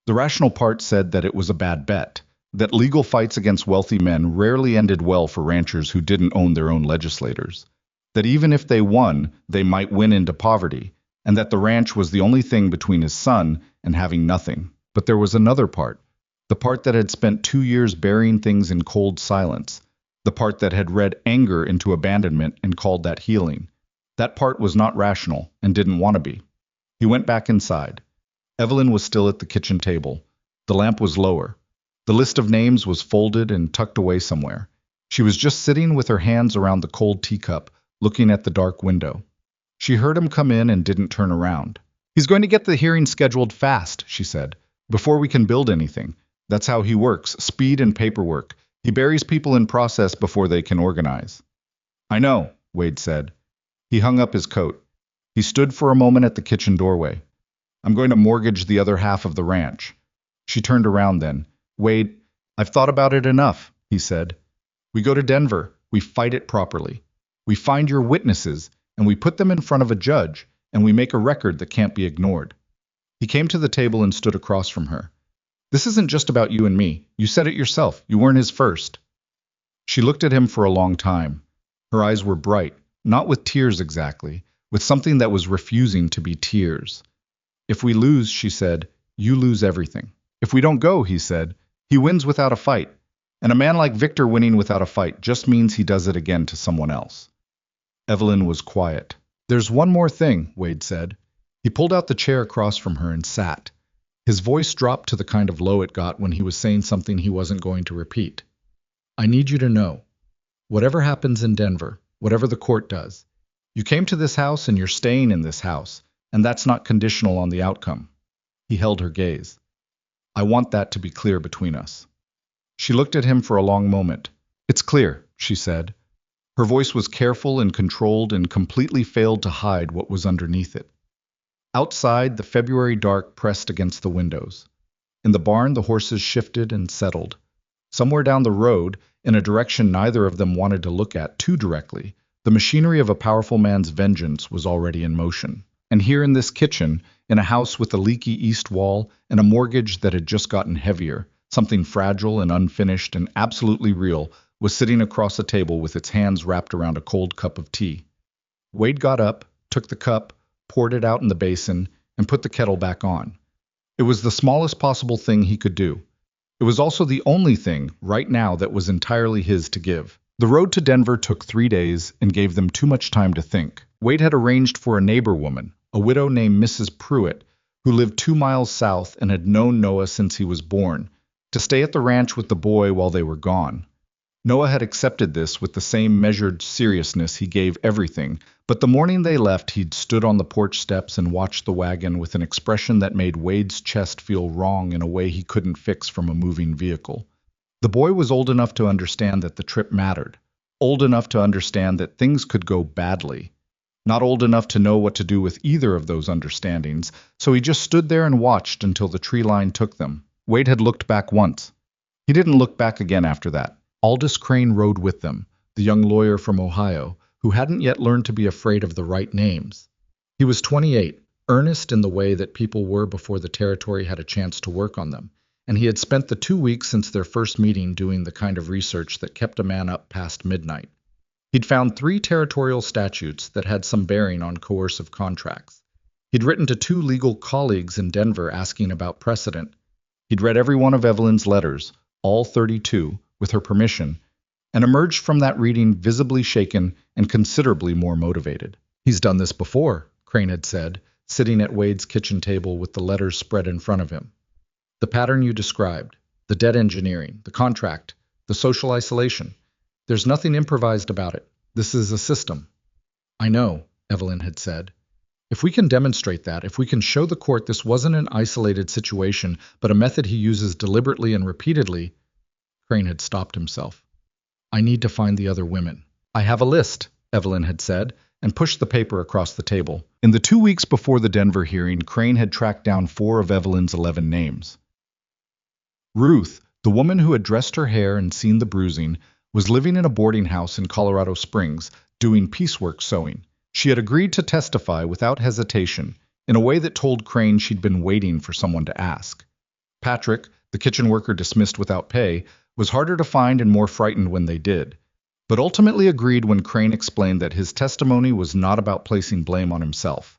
The rational part said that it was a bad bet, that legal fights against wealthy men rarely ended well for ranchers who didn't own their own legislators, that even if they won, they might win into poverty, and that the ranch was the only thing between his son and having nothing. But there was another part, the part that had spent 2 years burying things in cold silence, the part that had read anger into abandonment and called that healing. That part was not rational and didn't want to be. He went back inside. Evelyn was still at the kitchen table. The lamp was lower. The list of names was folded and tucked away somewhere. She was just sitting with her hands around the cold teacup, looking at the dark window. She heard him come in and didn't turn around. "He's going to get the hearing scheduled fast," she said, "before we can build anything. That's how he works, speed and paperwork. He buries people in process before they can organize." "I know," Wade said. He hung up his coat. He stood for a moment at the kitchen doorway. "I'm going to mortgage the other half of the ranch." She turned around then. "Wade, I've thought about it enough," he said. "We go to Denver. We fight it properly. We find your witnesses, and we put them in front of a judge, and we make a record that can't be ignored." He came to the table and stood across from her. "This isn't just about you and me. You said it yourself. You weren't his first." She looked at him for a long time. Her eyes were bright, not with tears exactly, with something that was refusing to be tears. "If we lose," she said, "you lose everything." "If we don't go," he said, "he wins without a fight. And a man like Victor winning without a fight just means he does it again to someone else." Evelyn was quiet. "There's one more thing," Wade said. He pulled out the chair across from her and sat. His voice dropped to the kind of low it got when he was saying something he wasn't going to repeat. "I need you to know, whatever happens in Denver, whatever the court does, you came to this house and you're staying in this house, and that's not conditional on the outcome." He held her gaze. "I want that to be clear between us." She looked at him for a long moment. "It's clear," she said. Her voice was careful and controlled and completely failed to hide what was underneath it. Outside, the February dark pressed against the windows. In the barn, the horses shifted and settled. Somewhere down the road, in a direction neither of them wanted to look at too directly, the machinery of a powerful man's vengeance was already in motion. And here in this kitchen, in a house with a leaky east wall and a mortgage that had just gotten heavier, something fragile and unfinished and absolutely real was sitting across a table with its hands wrapped around a cold cup of tea. Wade got up, took the cup, poured it out in the basin, and put the kettle back on. It was the smallest possible thing he could do. It was also the only thing, right now, that was entirely his to give. The road to Denver took 3 days and gave them too much time to think. Wade had arranged for a neighbor woman, a widow named Mrs. Pruitt, who lived 2 miles south and had known Noah since he was born, to stay at the ranch with the boy while they were gone. Noah had accepted this with the same measured seriousness he gave everything, but the morning they left he'd stood on the porch steps and watched the wagon with an expression that made Wade's chest feel wrong in a way he couldn't fix from a moving vehicle. The boy was old enough to understand that the trip mattered, old enough to understand that things could go badly, not old enough to know what to do with either of those understandings, so he just stood there and watched until the tree line took them. Wade had looked back once. He didn't look back again after that. Aldous Crane rode with them, the young lawyer from Ohio, who hadn't yet learned to be afraid of the right names. He was 28, earnest in the way that people were before the territory had a chance to work on them, and he had spent the 2 weeks since their first meeting doing the kind of research that kept a man up past midnight. He'd found 3 territorial statutes that had some bearing on coercive contracts. He'd written to 2 legal colleagues in Denver asking about precedent. He'd read every one of Evelyn's letters, all 32, with her permission, and emerged from that reading visibly shaken and considerably more motivated. "He's done this before," Crane had said, sitting at Wade's kitchen table with the letters spread in front of him. "The pattern you described, the debt engineering, the contract, the social isolation. There's nothing improvised about it. This is a system." "I know," Evelyn had said. "If we can demonstrate that, if we can show the court this wasn't an isolated situation, but a method he uses deliberately and repeatedly..." Crane had stopped himself. "I need to find the other women." "I have a list," Evelyn had said, and pushed the paper across the table. In the 2 weeks before the Denver hearing, Crane had tracked down 4 of Evelyn's 11 names. Ruth, the woman who had dressed her hair and seen the bruising, was living in a boarding house in Colorado Springs, doing piecework sewing. She had agreed to testify without hesitation, in a way that told Crane she'd been waiting for someone to ask. Patrick, the kitchen worker dismissed without pay, was harder to find and more frightened when they did, but ultimately agreed when Crane explained that his testimony was not about placing blame on himself.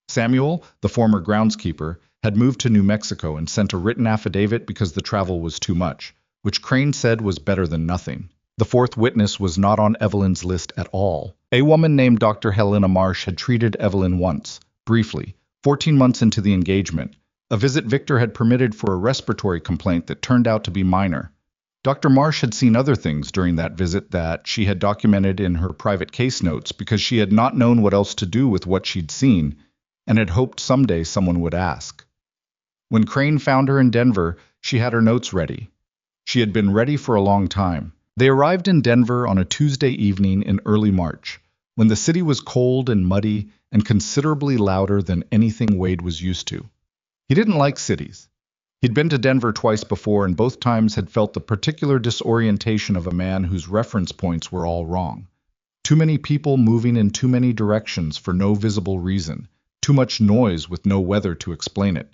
Samuel, the former groundskeeper, had moved to New Mexico and sent a written affidavit because the travel was too much, which Crane said was better than nothing. The fourth witness was not on Evelyn's list at all. A woman named Dr. Helena Marsh had treated Evelyn once, briefly, 14 months into the engagement, a visit Victor had permitted for a respiratory complaint that turned out to be minor. Dr. Marsh had seen other things during that visit that she had documented in her private case notes because she had not known what else to do with what she'd seen, and had hoped someday someone would ask. When Crane found her in Denver, she had her notes ready. She had been ready for a long time. They arrived in Denver on a Tuesday evening in early March, when the city was cold and muddy and considerably louder than anything Wade was used to. He didn't like cities. He'd been to Denver twice before and both times had felt the particular disorientation of a man whose reference points were all wrong. Too many people moving in too many directions for no visible reason. Too much noise with no weather to explain it.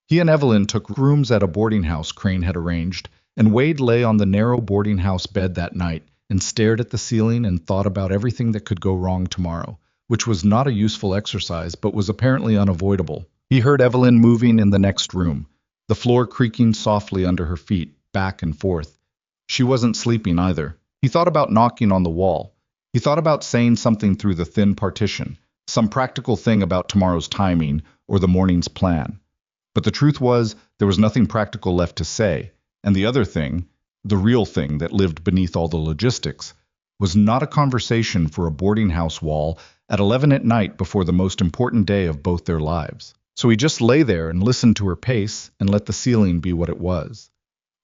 He and Evelyn took rooms at a boarding house Crane had arranged, and Wade lay on the narrow boarding house bed that night and stared at the ceiling and thought about everything that could go wrong tomorrow, which was not a useful exercise but was apparently unavoidable. He heard Evelyn moving in the next room, the floor creaking softly under her feet, back and forth. She wasn't sleeping either. He thought about knocking on the wall. He thought about saying something through the thin partition, some practical thing about tomorrow's timing or the morning's plan. But the truth was, there was nothing practical left to say, and the other thing, the real thing that lived beneath all the logistics, was not a conversation for a boarding house wall at 11 at night before the most important day of both their lives. So he just lay there and listened to her pace and let the ceiling be what it was.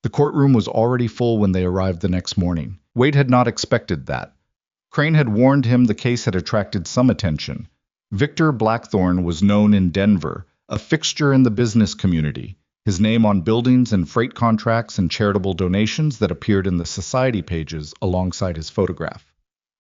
The courtroom was already full when they arrived the next morning. Wade had not expected that. Crane had warned him the case had attracted some attention. Victor Blackthorne was known in Denver, a fixture in the business community, his name on buildings and freight contracts and charitable donations that appeared in the society pages alongside his photograph.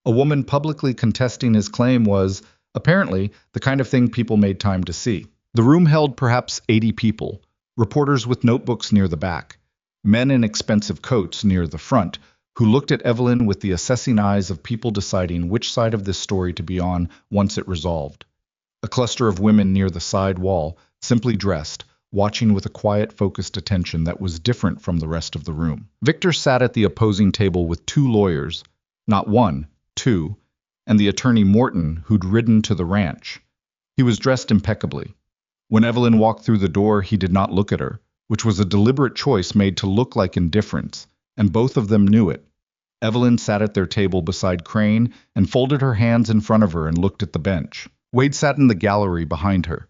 A woman publicly contesting his claim was, apparently, the kind of thing people made time to see. The room held perhaps 80 people, reporters with notebooks near the back, men in expensive coats near the front, who looked at Evelyn with the assessing eyes of people deciding which side of this story to be on once it resolved. A cluster of women near the side wall, simply dressed, watching with a quiet, focused attention that was different from the rest of the room. Victor sat at the opposing table with two lawyers, not one, two, and the attorney Morton, who'd ridden to the ranch. He was dressed impeccably. When Evelyn walked through the door, he did not look at her, which was a deliberate choice made to look like indifference, and both of them knew it. Evelyn sat at their table beside Crane and folded her hands in front of her and looked at the bench. Wade sat in the gallery behind her.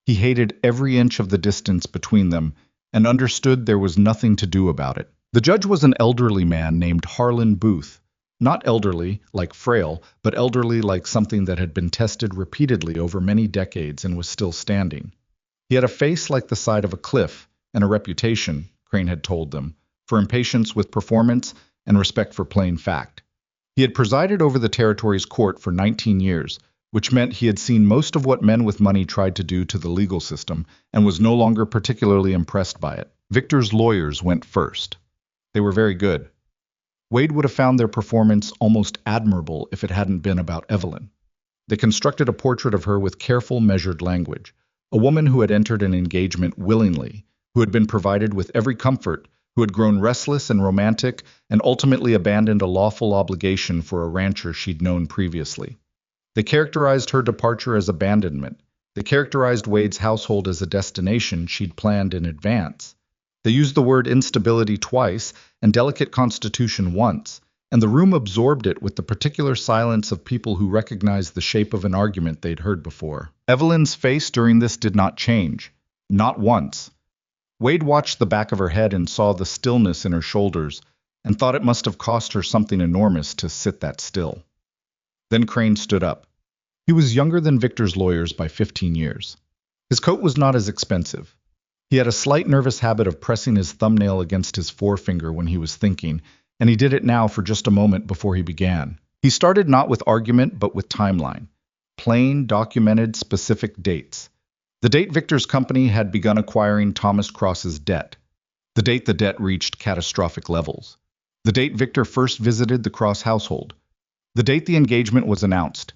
He hated every inch of the distance between them and understood there was nothing to do about it. The judge was an elderly man named Harlan Booth. Not elderly, like frail, but elderly like something that had been tested repeatedly over many decades and was still standing. He had a face like the side of a cliff and a reputation, Crane had told them, for impatience with performance and respect for plain fact. He had presided over the territory's court for 19 years, which meant he had seen most of what men with money tried to do to the legal system and was no longer particularly impressed by it. Victor's lawyers went first. They were very good. Wade would have found their performance almost admirable if it hadn't been about Evelyn. They constructed a portrait of her with careful, measured language, a woman who had entered an engagement willingly, who had been provided with every comfort, who had grown restless and romantic and ultimately abandoned a lawful obligation for a rancher she'd known previously. They characterized her departure as abandonment. They characterized Wade's household as a destination she'd planned in advance. They used the word instability twice and delicate constitution once, and the room absorbed it with the particular silence of people who recognized the shape of an argument they'd heard before. Evelyn's face during this did not change. Not once. Wade watched the back of her head and saw the stillness in her shoulders, and thought it must have cost her something enormous to sit that still. Then Crane stood up. He was younger than Victor's lawyers by 15 years. His coat was not as expensive. He had a slight nervous habit of pressing his thumbnail against his forefinger when he was thinking, and he did it now for just a moment before he began. He started not with argument but with timeline. Plain, documented, specific dates. The date Victor's company had begun acquiring Thomas Cross's debt. The date the debt reached catastrophic levels. The date Victor first visited the Cross household. The date the engagement was announced.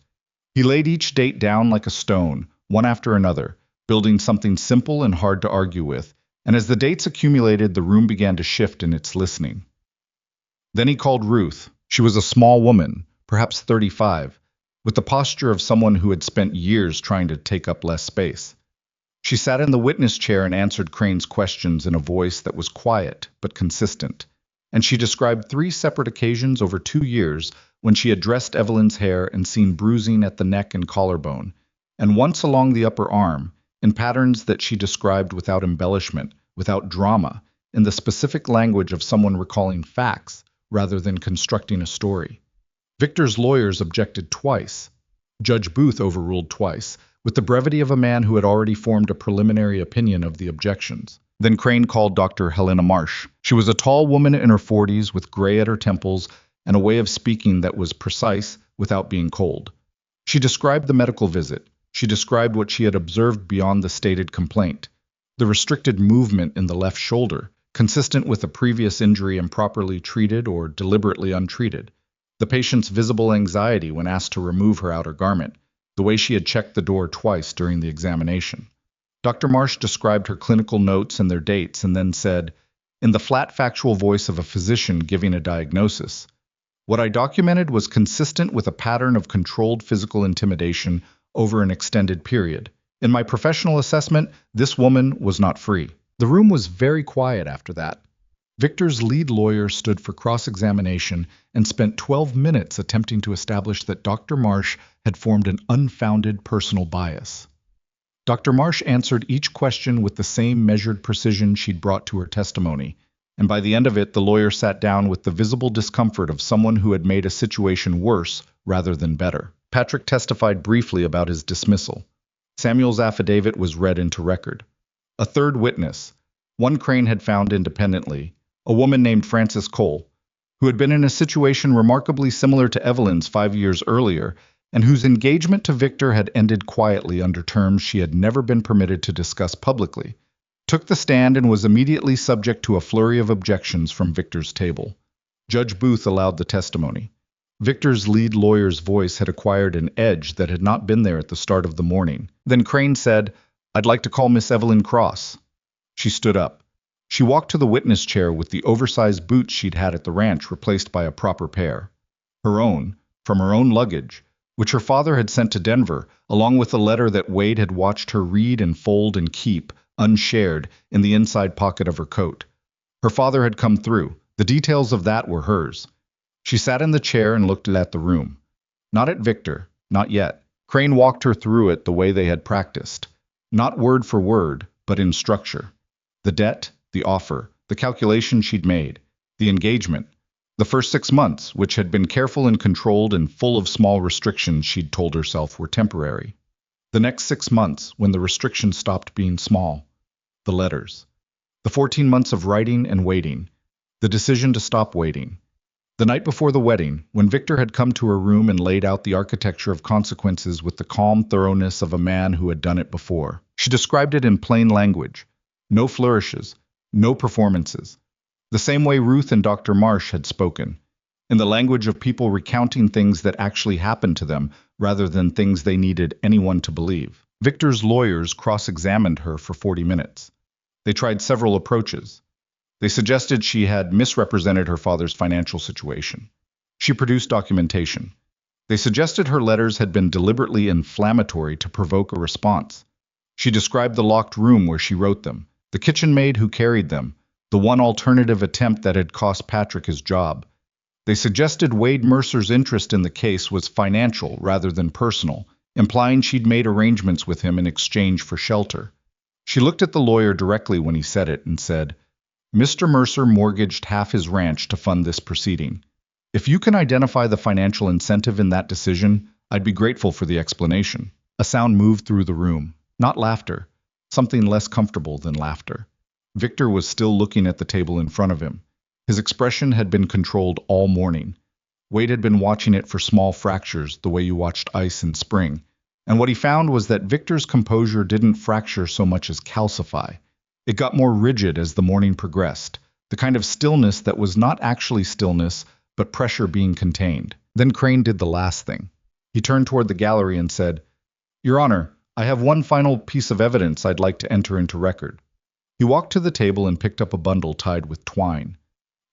He laid each date down like a stone, one after another, building something simple and hard to argue with, and as the dates accumulated, the room began to shift in its listening. Then he called Ruth. She was a small woman, perhaps 35, with the posture of someone who had spent years trying to take up less space. She sat in the witness chair and answered Crane's questions in a voice that was quiet but consistent, and she described 3 separate occasions over 2 years when she had dressed Evelyn's hair and seen bruising at the neck and collarbone, and once along the upper arm, in patterns that she described without embellishment, without drama, in the specific language of someone recalling facts rather than constructing a story. Victor's lawyers objected twice. Judge Booth overruled twice, with the brevity of a man who had already formed a preliminary opinion of the objections. Then Crane called Dr. Helena Marsh. She was a tall woman in her 40s with gray at her temples and a way of speaking that was precise without being cold. She described the medical visit. She described what she had observed beyond the stated complaint. The restricted movement in the left shoulder, consistent with a previous injury improperly treated or deliberately untreated. The patient's visible anxiety when asked to remove her outer garment. The way she had checked the door twice during the examination. Dr. Marsh described her clinical notes and their dates and then said, in the flat factual voice of a physician giving a diagnosis, "What I documented was consistent with a pattern of controlled physical intimidation over an extended period. In my professional assessment, this woman was not free." The room was very quiet after that. Victor's lead lawyer stood for cross-examination and spent 12 minutes attempting to establish that Dr. Marsh had formed an unfounded personal bias. Dr. Marsh answered each question with the same measured precision she'd brought to her testimony, and by the end of it, the lawyer sat down with the visible discomfort of someone who had made a situation worse rather than better. Patrick testified briefly about his dismissal. Samuel's affidavit was read into record. A third witness, one Crane had found independently, a woman named Frances Cole, who had been in a situation remarkably similar to Evelyn's 5 years earlier, and whose engagement to Victor had ended quietly under terms she had never been permitted to discuss publicly, took the stand and was immediately subject to a flurry of objections from Victor's table. Judge Booth allowed the testimony. Victor's lead lawyer's voice had acquired an edge that had not been there at the start of the morning. Then Crane said, "I'd like to call Miss Evelyn Cross." She stood up. She walked to the witness chair with the oversized boots she'd had at the ranch replaced by a proper pair. Her own, from her own luggage, which her father had sent to Denver, along with a letter that Wade had watched her read and fold and keep, unshared, in the inside pocket of her coat. Her father had come through. The details of that were hers. She sat in the chair and looked at the room. Not at Victor, not yet. Crane walked her through it the way they had practiced. Not word for word, but in structure. The debt, the offer, the calculation she'd made, the engagement. The first 6 months, which had been careful and controlled and full of small restrictions she'd told herself were temporary. The next 6 months, when the restrictions stopped being small. The letters. The 14 months of writing and waiting. The decision to stop waiting. The night before the wedding, when Victor had come to her room and laid out the architecture of consequences with the calm thoroughness of a man who had done it before. She described it in plain language. No flourishes, no performances. The same way Ruth and Dr. Marsh had spoken, in the language of people recounting things that actually happened to them rather than things they needed anyone to believe. Victor's lawyers cross-examined her for 40 minutes. They tried several approaches. They suggested she had misrepresented her father's financial situation. She produced documentation. They suggested her letters had been deliberately inflammatory to provoke a response. She described the locked room where she wrote them, the kitchen maid who carried them, the one alternative attempt that had cost Patrick his job. They suggested Wade Mercer's interest in the case was financial rather than personal, implying she'd made arrangements with him in exchange for shelter. She looked at the lawyer directly when he said it and said, "Mr. Mercer mortgaged half his ranch to fund this proceeding. If you can identify the financial incentive in that decision, I'd be grateful for the explanation." A sound moved through the room. Not laughter. Something less comfortable than laughter. Victor was still looking at the table in front of him. His expression had been controlled all morning. Wade had been watching it for small fractures, the way you watched ice in spring. And what he found was that Victor's composure didn't fracture so much as calcify. It got more rigid as the morning progressed, the kind of stillness that was not actually stillness, but pressure being contained. Then Crane did the last thing. He turned toward the gallery and said, "Your Honor, I have one final piece of evidence I'd like to enter into record." He walked to the table and picked up a bundle tied with twine.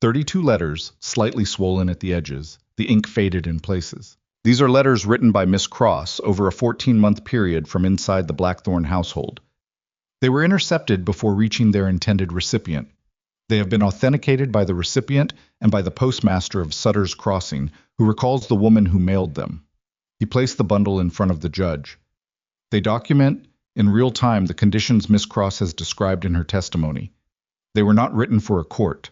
32 letters, slightly swollen at the edges, the ink faded in places. These are letters written by Miss Cross over a 14-month period from inside the Blackthorn household. They were intercepted before reaching their intended recipient. They have been authenticated by the recipient and by the postmaster of Sutter's Crossing, who recalls the woman who mailed them. He placed the bundle in front of the judge. They document, in real time, the conditions Miss Cross has described in her testimony. They were not written for a court.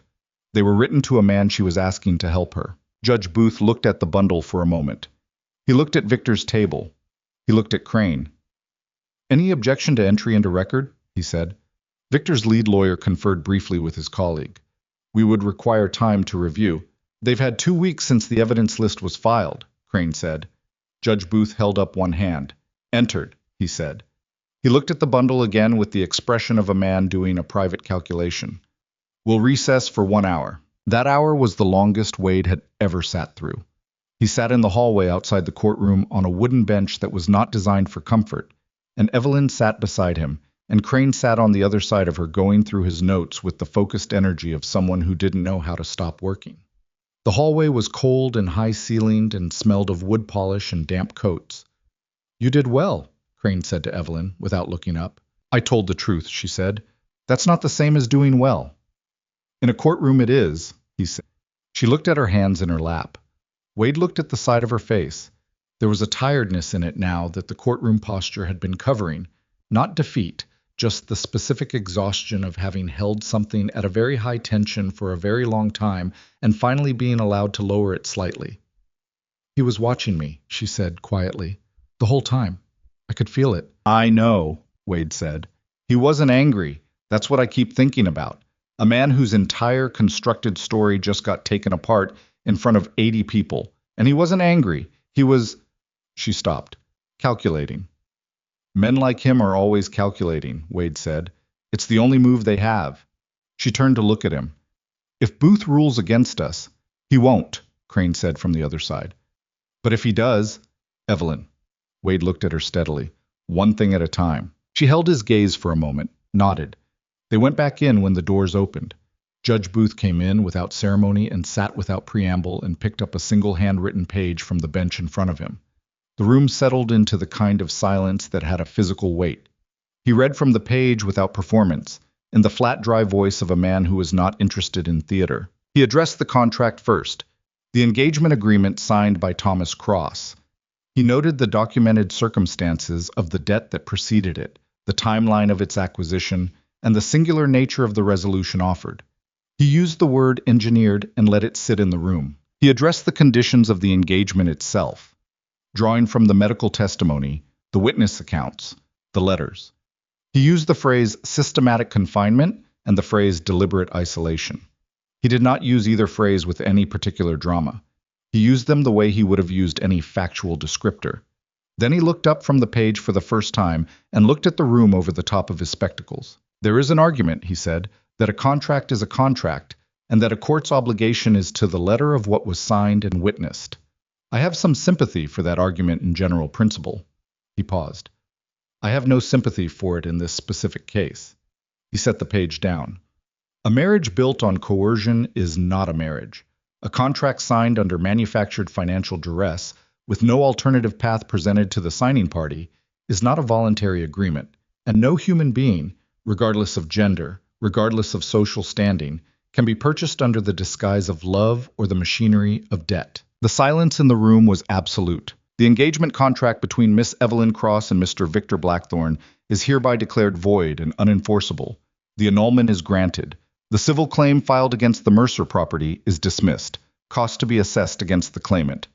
They were written to a man she was asking to help her. Judge Booth looked at the bundle for a moment. He looked at Victor's table. He looked at Crane. "Any objection to entry into record?" he said. Victor's lead lawyer conferred briefly with his colleague. "We would require time to review." "They've had 2 weeks since the evidence list was filed," Crane said. Judge Booth held up one hand. "Entered," he said. He looked at the bundle again with the expression of a man doing a private calculation. "We'll recess for 1 hour." That hour was the longest Wade had ever sat through. He sat in the hallway outside the courtroom on a wooden bench that was not designed for comfort, and Evelyn sat beside him, and Crane sat on the other side of her going through his notes with the focused energy of someone who didn't know how to stop working. The hallway was cold and high-ceilinged and smelled of wood polish and damp coats. "You did well," Crane said to Evelyn, without looking up. "I told the truth," she said. "That's not the same as doing well." "In a courtroom it is," he said. She looked at her hands in her lap. Wade looked at the side of her face. There was a tiredness in it now that the courtroom posture had been covering, not defeat, just the specific exhaustion of having held something at a very high tension for a very long time and finally being allowed to lower it slightly. "He was watching me," she said quietly, "the whole time. I could feel it." "I know," Wade said. "He wasn't angry. That's what I keep thinking about. A man whose entire constructed story just got taken apart in front of 80 people. And he wasn't angry. He was—" She stopped. "Calculating." "Men like him are always calculating," Wade said. "It's the only move they have." She turned to look at him. "If Booth rules against us—" "He won't," Crane said from the other side. "But if he does—" "Evelyn." Wade looked at her steadily. "One thing at a time." She held his gaze for a moment, nodded. They went back in when the doors opened. Judge Booth came in without ceremony and sat without preamble and picked up a single handwritten page from the bench in front of him. The room settled into the kind of silence that had a physical weight. He read from the page without performance, in the flat, dry voice of a man who was not interested in theater. He addressed the contract first, the engagement agreement signed by Thomas Cross. He noted the documented circumstances of the debt that preceded it, the timeline of its acquisition, and the singular nature of the resolution offered. He used the word engineered and let it sit in the room. He addressed the conditions of the engagement itself, drawing from the medical testimony, the witness accounts, the letters. He used the phrase systematic confinement and the phrase deliberate isolation. He did not use either phrase with any particular drama. He used them the way he would have used any factual descriptor. Then he looked up from the page for the first time and looked at the room over the top of his spectacles. "There is an argument," he said, "that a contract is a contract, and that a court's obligation is to the letter of what was signed and witnessed. I have some sympathy for that argument in general principle." He paused. "I have no sympathy for it in this specific case." He set the page down. "A marriage built on coercion is not a marriage. A contract signed under manufactured financial duress, with no alternative path presented to the signing party, is not a voluntary agreement, and no human being, regardless of gender, regardless of social standing, can be purchased under the disguise of love or the machinery of debt." The silence in the room was absolute. "The engagement contract between Miss Evelyn Cross and Mr. Victor Blackthorn is hereby declared void and unenforceable. The annulment is granted. The civil claim filed against the Mercer property is dismissed, cost to be assessed against the claimant."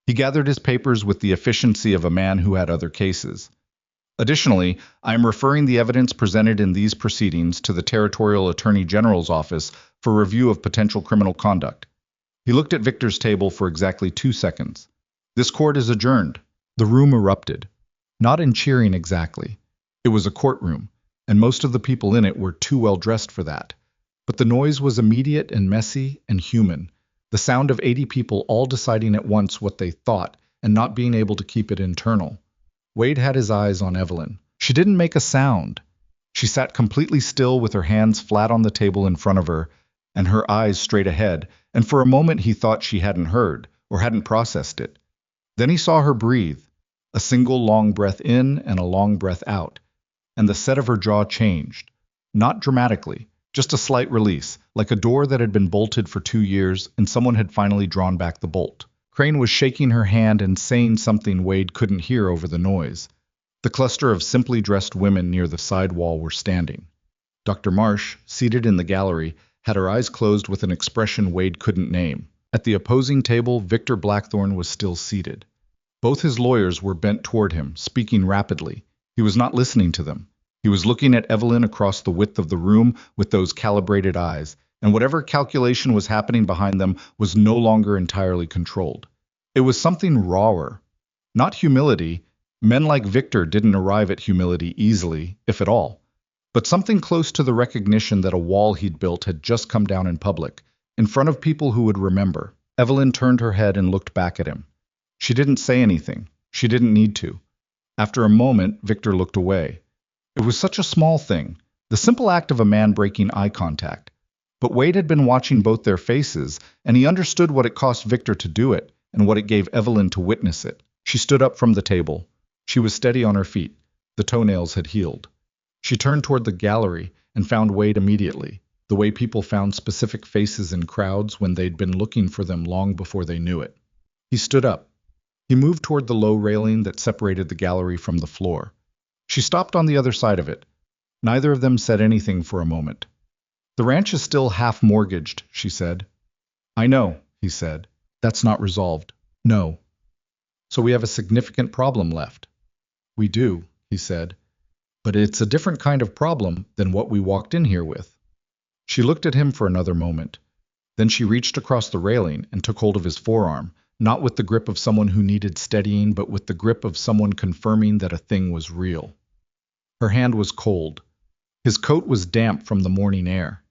He gathered his papers with the efficiency of a man who had other cases. "Additionally, I am referring the evidence presented in these proceedings to the Territorial Attorney General's office for review of potential criminal conduct." He looked at Victor's table for exactly 2 seconds. "This court is adjourned." The room erupted. Not in cheering exactly. It was a courtroom. and most of the people in it were too well dressed for that. But the noise was immediate and messy and human, the sound of 80 people all deciding at once what they thought and not being able to keep it internal. Wade had his eyes on Evelyn. She didn't make a sound. She sat completely still with her hands flat on the table in front of her and her eyes straight ahead, and for a moment he thought she hadn't heard or hadn't processed it. Then he saw her breathe, a single long breath in and a long breath out, and the set of her jaw changed. Not dramatically, just a slight release, like a door that had been bolted for 2 years and someone had finally drawn back the bolt. Crane was shaking her hand and saying something Wade couldn't hear over the noise. The cluster of simply dressed women near the side wall were standing. Dr. Marsh, seated in the gallery, had her eyes closed with an expression Wade couldn't name. At the opposing table, Victor Blackthorne was still seated. Both his lawyers were bent toward him, speaking rapidly. He was not listening to them. He was looking at Evelyn across the width of the room with those calibrated eyes, and whatever calculation was happening behind them was no longer entirely controlled. It was something rawer. Not humility. Men like Victor didn't arrive at humility easily, if at all, but something close to the recognition that a wall he'd built had just come down in public, in front of people who would remember. Evelyn turned her head and looked back at him. She didn't say anything. She didn't need to. After a moment, Victor looked away. It was such a small thing, the simple act of a man breaking eye contact. But Wade had been watching both their faces, and he understood what it cost Victor to do it, and what it gave Evelyn to witness it. She stood up from the table. She was steady on her feet. The toenails had healed. She turned toward the gallery and found Wade immediately, the way people found specific faces in crowds when they'd been looking for them long before they knew it. He stood up. He moved toward the low railing that separated the gallery from the floor. She stopped on the other side of it. Neither of them said anything for a moment. "The ranch is still half mortgaged," she said. "I know," he said. "That's not resolved." "No." "So we have a significant problem left." "We do," he said. "But it's a different kind of problem than what we walked in here with." She looked at him for another moment. Then she reached across the railing and took hold of his forearm, not with the grip of someone who needed steadying, but with the grip of someone confirming that a thing was real. Her hand was cold. His coat was damp from the morning air.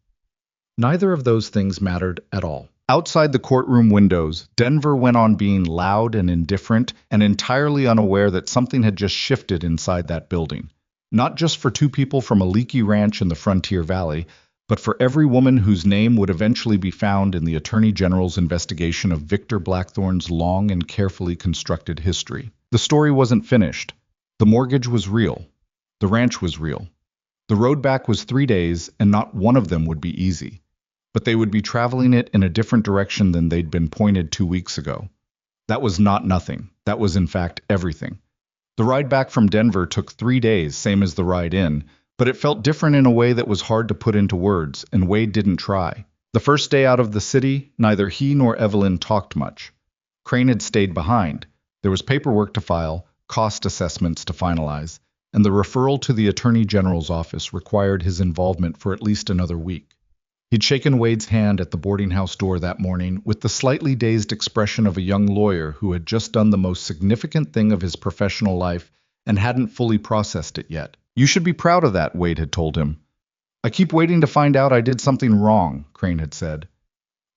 Neither of those things mattered at all. Outside the courtroom windows, Denver went on being loud and indifferent and entirely unaware that something had just shifted inside that building. Not just for 2 people from a leaky ranch in the Frontier Valley, but for every woman whose name would eventually be found in the Attorney General's investigation of Victor Blackthorne's long and carefully constructed history. The story wasn't finished. The mortgage was real. The ranch was real. The road back was 3 days, and not one of them would be easy. But they would be traveling it in a different direction than they'd been pointed 2 weeks ago. That was not nothing. That was, in fact, everything. The ride back from Denver took 3 days, same as the ride in, but it felt different in a way that was hard to put into words, and Wade didn't try. The first day out of the city, neither he nor Evelyn talked much. Crane had stayed behind. There was paperwork to file, cost assessments to finalize, and the referral to the Attorney General's office required his involvement for at least another week. He'd shaken Wade's hand at the boarding house door that morning with the slightly dazed expression of a young lawyer who had just done the most significant thing of his professional life and hadn't fully processed it yet. "You should be proud of that," Wade had told him. "I keep waiting to find out I did something wrong," Crane had said.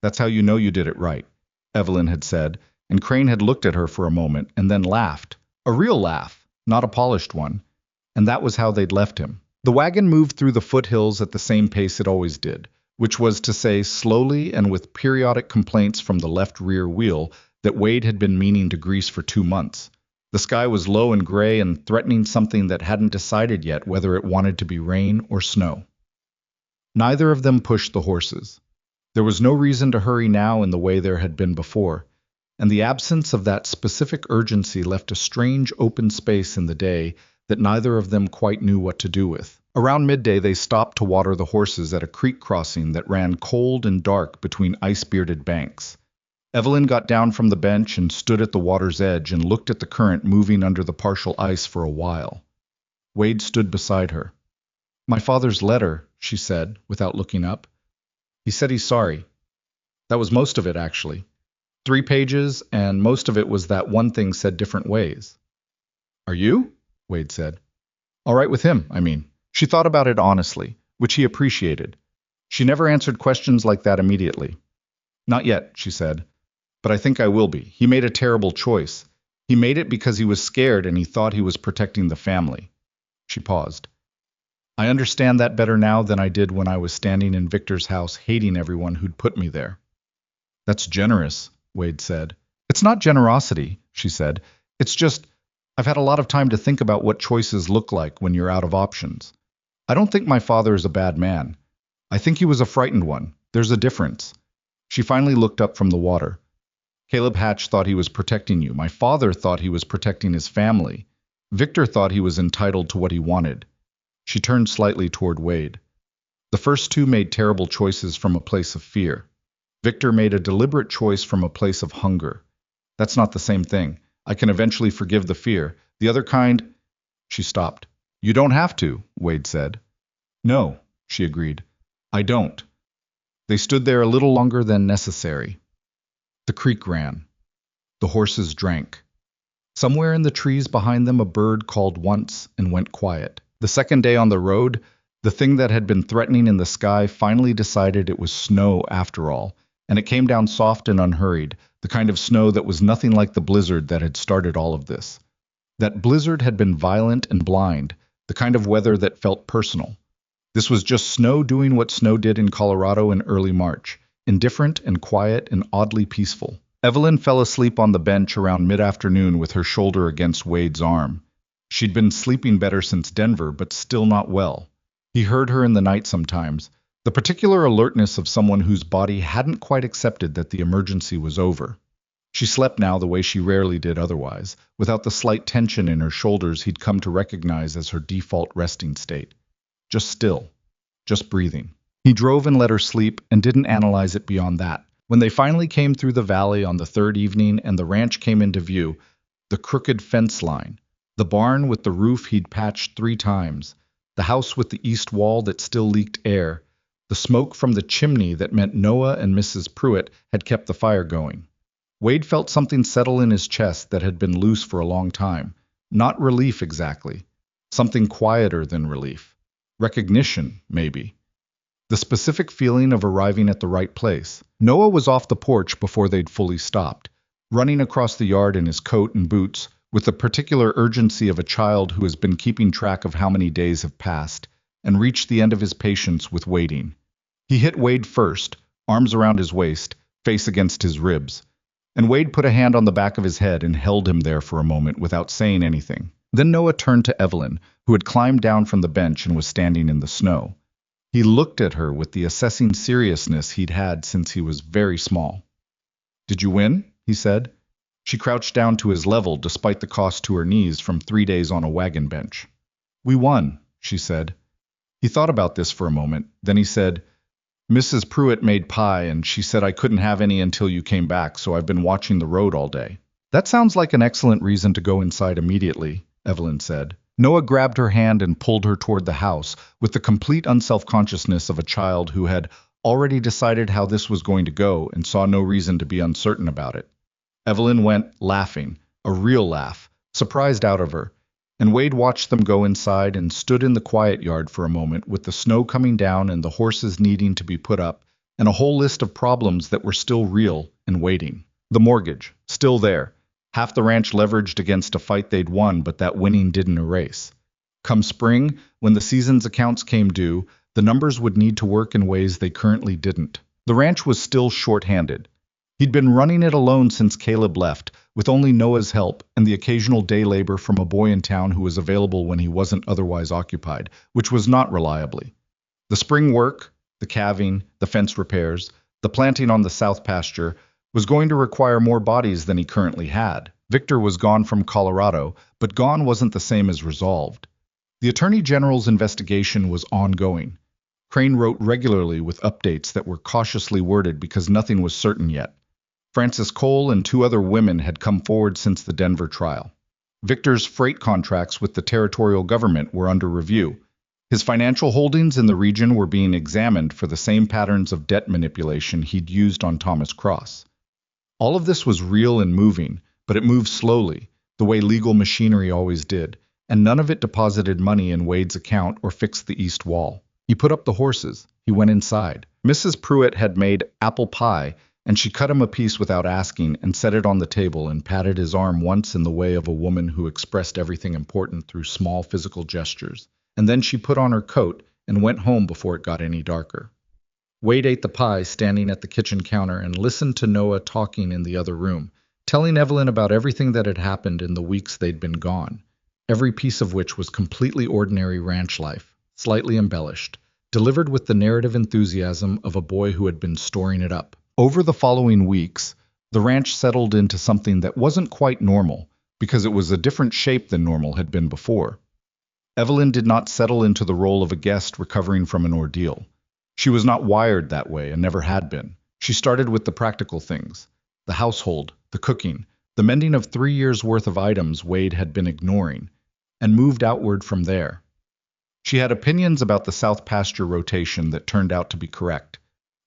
"That's how you know you did it right," Evelyn had said, and Crane had looked at her for a moment and then laughed. A real laugh, not a polished one. And that was how they'd left him. The wagon moved through the foothills at the same pace it always did, which was to say slowly and with periodic complaints from the left rear wheel that Wade had been meaning to grease for 2 months. The sky was low and gray and threatening something that hadn't decided yet whether it wanted to be rain or snow. Neither of them pushed the horses. There was no reason to hurry now in the way there had been before, and the absence of that specific urgency left a strange open space in the day that neither of them quite knew what to do with. Around midday they stopped to water the horses at a creek crossing that ran cold and dark between ice-bearded banks. Evelyn got down from the bench and stood at the water's edge and looked at the current moving under the partial ice for a while. Wade stood beside her. "My father's letter," she said, without looking up. "He said he's sorry. That was most of it, actually. 3 pages, and most of it was that one thing said different ways." "Are you?" Wade said. "All right with him, I mean." She thought about it honestly, which he appreciated. She never answered questions like that immediately. Not yet, she said. But I think I will be. He made a terrible choice. He made it because he was scared and he thought he was protecting the family. She paused. I understand that better now than I did when I was standing in Victor's house hating everyone who'd put me there. That's generous, Wade said. It's not generosity, she said. It's just, I've had a lot of time to think about what choices look like when you're out of options. I don't think my father is a bad man. I think he was a frightened one. There's a difference. She finally looked up from the water. Caleb Hatch thought he was protecting you. My father thought he was protecting his family. Victor thought he was entitled to what he wanted. She turned slightly toward Wade. The first two made terrible choices from a place of fear. Victor made a deliberate choice from a place of hunger. That's not the same thing. I can eventually forgive the fear. The other kind... She stopped. You don't have to, Wade said. No, she agreed. I don't. They stood there a little longer than necessary. The creek ran. The horses drank. Somewhere in the trees behind them a bird called once and went quiet. The second day on the road, the thing that had been threatening in the sky finally decided it was snow after all, and it came down soft and unhurried, the kind of snow that was nothing like the blizzard that had started all of this. That blizzard had been violent and blind, the kind of weather that felt personal. This was just snow doing what snow did in Colorado in early March, indifferent and quiet and oddly peaceful. Evelyn fell asleep on the bench around mid-afternoon with her shoulder against Wade's arm. She'd been sleeping better since Denver, but still not well. He heard her in the night sometimes, the particular alertness of someone whose body hadn't quite accepted that the emergency was over. She slept now the way she rarely did otherwise, without the slight tension in her shoulders he'd come to recognize as her default resting state. Just still. Just breathing. He drove and let her sleep and didn't analyze it beyond that. When they finally came through the valley on the third evening and the ranch came into view, the crooked fence line, the barn with the roof he'd patched 3 times, the house with the east wall that still leaked air, the smoke from the chimney that meant Noah and Mrs. Pruitt had kept the fire going. Wade felt something settle in his chest that had been loose for a long time. Not relief exactly. Something quieter than relief. Recognition, maybe. The specific feeling of arriving at the right place. Noah was off the porch before they'd fully stopped, running across the yard in his coat and boots, with the particular urgency of a child who has been keeping track of how many days have passed, and reached the end of his patience with waiting. He hit Wade first, arms around his waist, face against his ribs. And Wade put a hand on the back of his head and held him there for a moment without saying anything. Then Noah turned to Evelyn, who had climbed down from the bench and was standing in the snow. He looked at her with the assessing seriousness he'd had since he was very small. "Did you win?" he said. She crouched down to his level despite the cost to her knees from 3 days on a wagon bench. "We won," she said. He thought about this for a moment. Then he said, "Mrs. Pruitt made pie and she said I couldn't have any until you came back, so I've been watching the road all day." "That sounds like an excellent reason to go inside immediately," Evelyn said. Noah grabbed her hand and pulled her toward the house with the complete unself-consciousness of a child who had already decided how this was going to go and saw no reason to be uncertain about it. Evelyn went, laughing, a real laugh, surprised out of her, and Wade watched them go inside and stood in the quiet yard for a moment with the snow coming down and the horses needing to be put up and a whole list of problems that were still real and waiting. The mortgage, still there. Half the ranch leveraged against a fight they'd won, but that winning didn't erase. Come spring, when the season's accounts came due, the numbers would need to work in ways they currently didn't. The ranch was still short-handed. He'd been running it alone since Caleb left, with only Noah's help and the occasional day labor from a boy in town who was available when he wasn't otherwise occupied, which was not reliably. The spring work, the calving, the fence repairs, the planting on the south pasture, was going to require more bodies than he currently had. Victor was gone from Colorado, but gone wasn't the same as resolved. The Attorney General's investigation was ongoing. Crane wrote regularly with updates that were cautiously worded because nothing was certain yet. Frances Cole and 2 other women had come forward since the Denver trial. Victor's freight contracts with the territorial government were under review. His financial holdings in the region were being examined for the same patterns of debt manipulation he'd used on Thomas Cross. All of this was real and moving, but it moved slowly, the way legal machinery always did, and none of it deposited money in Wade's account or fixed the east wall. He put up the horses. He went inside. Mrs. Pruitt had made apple pie, and she cut him a piece without asking and set it on the table and patted his arm once in the way of a woman who expressed everything important through small physical gestures. And then she put on her coat and went home before it got any darker. Wade ate the pie standing at the kitchen counter and listened to Noah talking in the other room, telling Evelyn about everything that had happened in the weeks they'd been gone, every piece of which was completely ordinary ranch life, slightly embellished, delivered with the narrative enthusiasm of a boy who had been storing it up. Over the following weeks, the ranch settled into something that wasn't quite normal, because it was a different shape than normal had been before. Evelyn did not settle into the role of a guest recovering from an ordeal. She was not wired that way and never had been. She started with the practical things, the household, the cooking, the mending of 3 years' worth of items Wade had been ignoring, and moved outward from there. She had opinions about the South pasture rotation that turned out to be correct.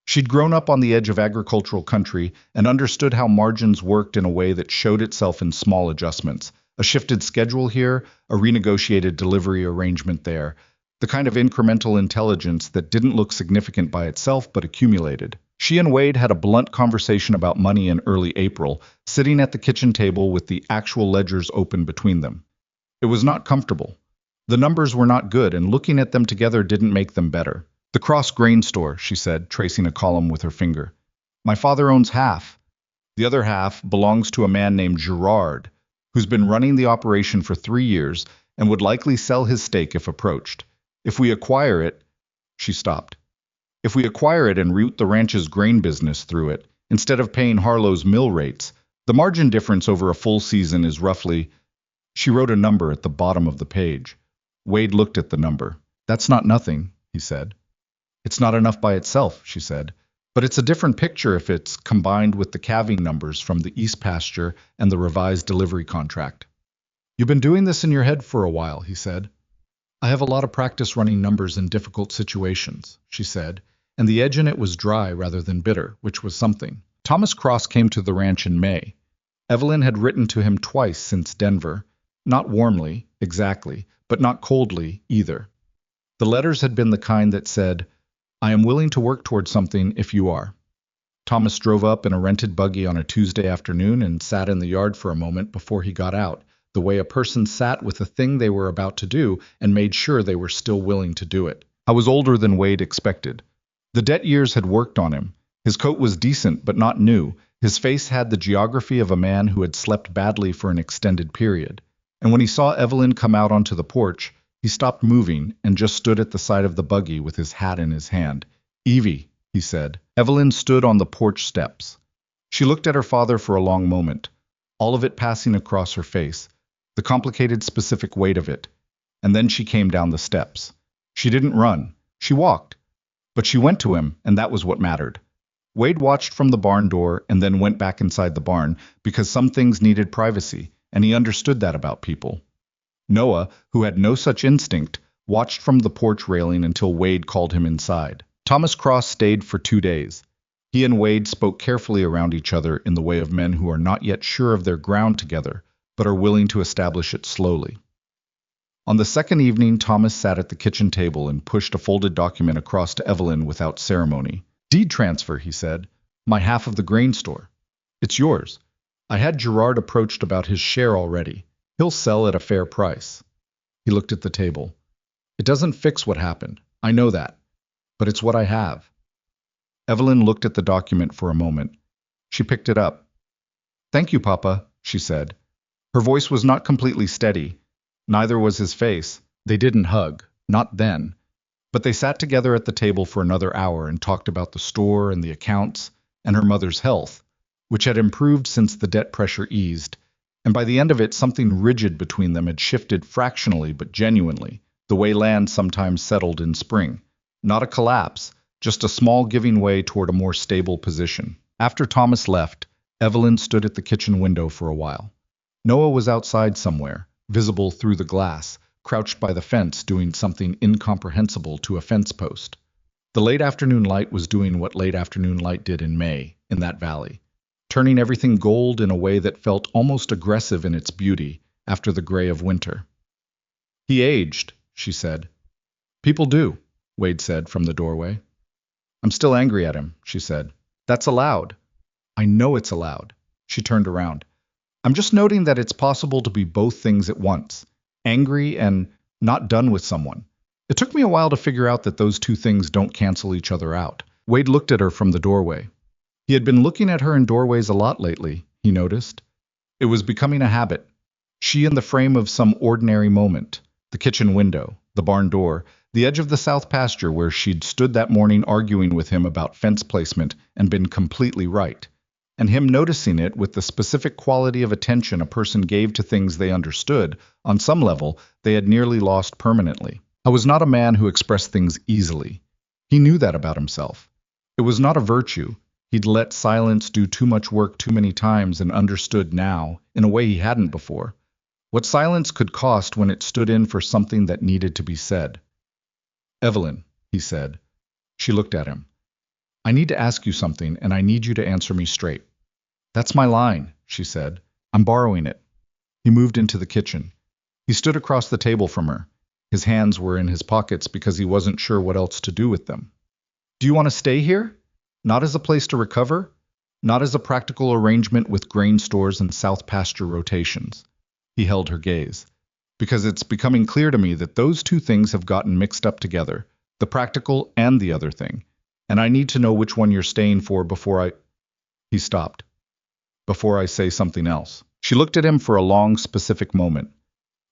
She'd grown up on the edge of agricultural country and understood how margins worked in a way that showed itself in small adjustments, a shifted schedule here, a renegotiated delivery arrangement there, the kind of incremental intelligence that didn't look significant by itself but accumulated. She and Wade had a blunt conversation about money in early April, sitting at the kitchen table with the actual ledgers open between them. It was not comfortable. The numbers were not good, and looking at them together didn't make them better. "The Cross Grain Store," she said, tracing a column with her finger. "My father owns half. The other half belongs to a man named Gerard, who's been running the operation for 3 years and would likely sell his stake if approached. If we acquire it—" She stopped. "If we acquire it and route the ranch's grain business through it, instead of paying Harlow's mill rates, the margin difference over a full season is roughly—" She wrote a number at the bottom of the page. Wade looked at the number. "That's not nothing," he said. "It's not enough by itself," she said, "but it's a different picture if it's combined with the calving numbers from the East pasture and the revised delivery contract." "You've been doing this in your head for a while," he said. "I have a lot of practice running numbers in difficult situations," she said, and the edge in it was dry rather than bitter, which was something. Thomas Cross came to the ranch in May. Evelyn had written to him twice since Denver, not warmly, exactly, but not coldly either. The letters had been the kind that said, "I am willing to work toward something if you are." Thomas drove up in a rented buggy on a Tuesday afternoon and sat in the yard for a moment before he got out, the way a person sat with a thing they were about to do and made sure they were still willing to do it. I was older than Wade expected. The debt years had worked on him. His coat was decent but not new. His face had the geography of a man who had slept badly for an extended period. And when he saw Evelyn come out onto the porch, he stopped moving and just stood at the side of the buggy with his hat in his hand. "Evie," he said. Evelyn stood on the porch steps. She looked at her father for a long moment, all of it passing across her face, the complicated specific weight of it. And then she came down the steps. She didn't run. She walked. But she went to him, and that was what mattered. Wade watched from the barn door and then went back inside the barn because some things needed privacy, and he understood that about people. Noah, who had no such instinct, watched from the porch railing until Wade called him inside. Thomas Cross stayed for 2 days. He and Wade spoke carefully around each other in the way of men who are not yet sure of their ground together, but are willing to establish it slowly. On the second evening, Thomas sat at the kitchen table and pushed a folded document across to Evelyn without ceremony. "Deed transfer," he said. "My half of the grain store. It's yours. I had Gerard approached about his share already. He'll sell at a fair price." He looked at the table. "It doesn't fix what happened. I know that. But it's what I have." Evelyn looked at the document for a moment. She picked it up. "Thank you, Papa," she said. Her voice was not completely steady. Neither was his face. They didn't hug. Not then. But they sat together at the table for another hour and talked about the store and the accounts and her mother's health, which had improved since the debt pressure eased. And by the end of it, something rigid between them had shifted fractionally but genuinely, the way land sometimes settled in spring. Not a collapse, just a small giving way toward a more stable position. After Thomas left, Evelyn stood at the kitchen window for a while. Noah was outside somewhere, visible through the glass, crouched by the fence doing something incomprehensible to a fence post. The late afternoon light was doing what late afternoon light did in May, in that valley, turning everything gold in a way that felt almost aggressive in its beauty after the gray of winter. He aged, she said. People do, Wade said from the doorway. I'm still angry at him, she said. That's allowed. I know it's allowed. She turned around. I'm just noting that it's possible to be both things at once, angry and not done with someone. It took me a while to figure out that those two things don't cancel each other out. Wade looked at her from the doorway. He had been looking at her in doorways a lot lately, he noticed. It was becoming a habit. She in the frame of some ordinary moment, the kitchen window, the barn door, the edge of the south pasture where she'd stood that morning arguing with him about fence placement and been completely right, and him noticing it with the specific quality of attention a person gave to things they understood, on some level, they had nearly lost permanently. I was not a man who expressed things easily. He knew that about himself. It was not a virtue. He'd let silence do too much work too many times and understood now, in a way he hadn't before, what silence could cost when it stood in for something that needed to be said. Evelyn, he said. She looked at him. I need to ask you something, and I need you to answer me straight. That's my line, she said. I'm borrowing it. He moved into the kitchen. He stood across the table from her. His hands were in his pockets because he wasn't sure what else to do with them. Do you want to stay here? Not as a place to recover? Not as a practical arrangement with grain stores and south pasture rotations. He held her gaze. Because it's becoming clear to me that those two things have gotten mixed up together, the practical and the other thing. And I need to know which one you're staying for before I... He stopped. Before I say something else. She looked at him for a long, specific moment.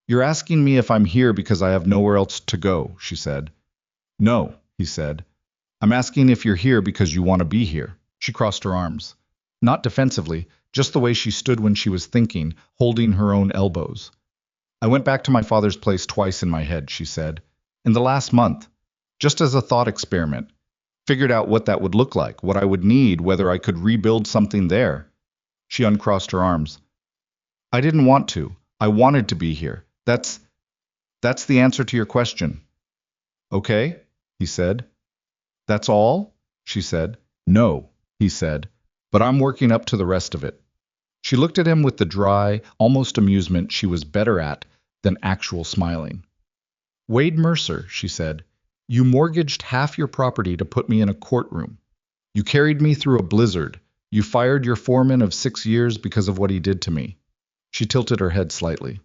You're asking me if I'm here because I have nowhere else to go, she said. No, he said. I'm asking if you're here because you want to be here. She crossed her arms. Not defensively, just the way she stood when she was thinking, holding her own elbows. I went back to my father's place twice in my head, she said. In the last month. Just as a thought experiment. Figured out what that would look like, what I would need, whether I could rebuild something there. She uncrossed her arms. I didn't want to. I wanted to be here. That's the answer to your question. Okay, he said. That's all? She said. No, he said. But I'm working up to the rest of it. She looked at him with the dry, almost amusement she was better at than actual smiling. Wade Mercer, she said. You mortgaged half your property to put me in a courtroom. You carried me through a blizzard. You fired your foreman of 6 years because of what he did to me. She tilted her head slightly.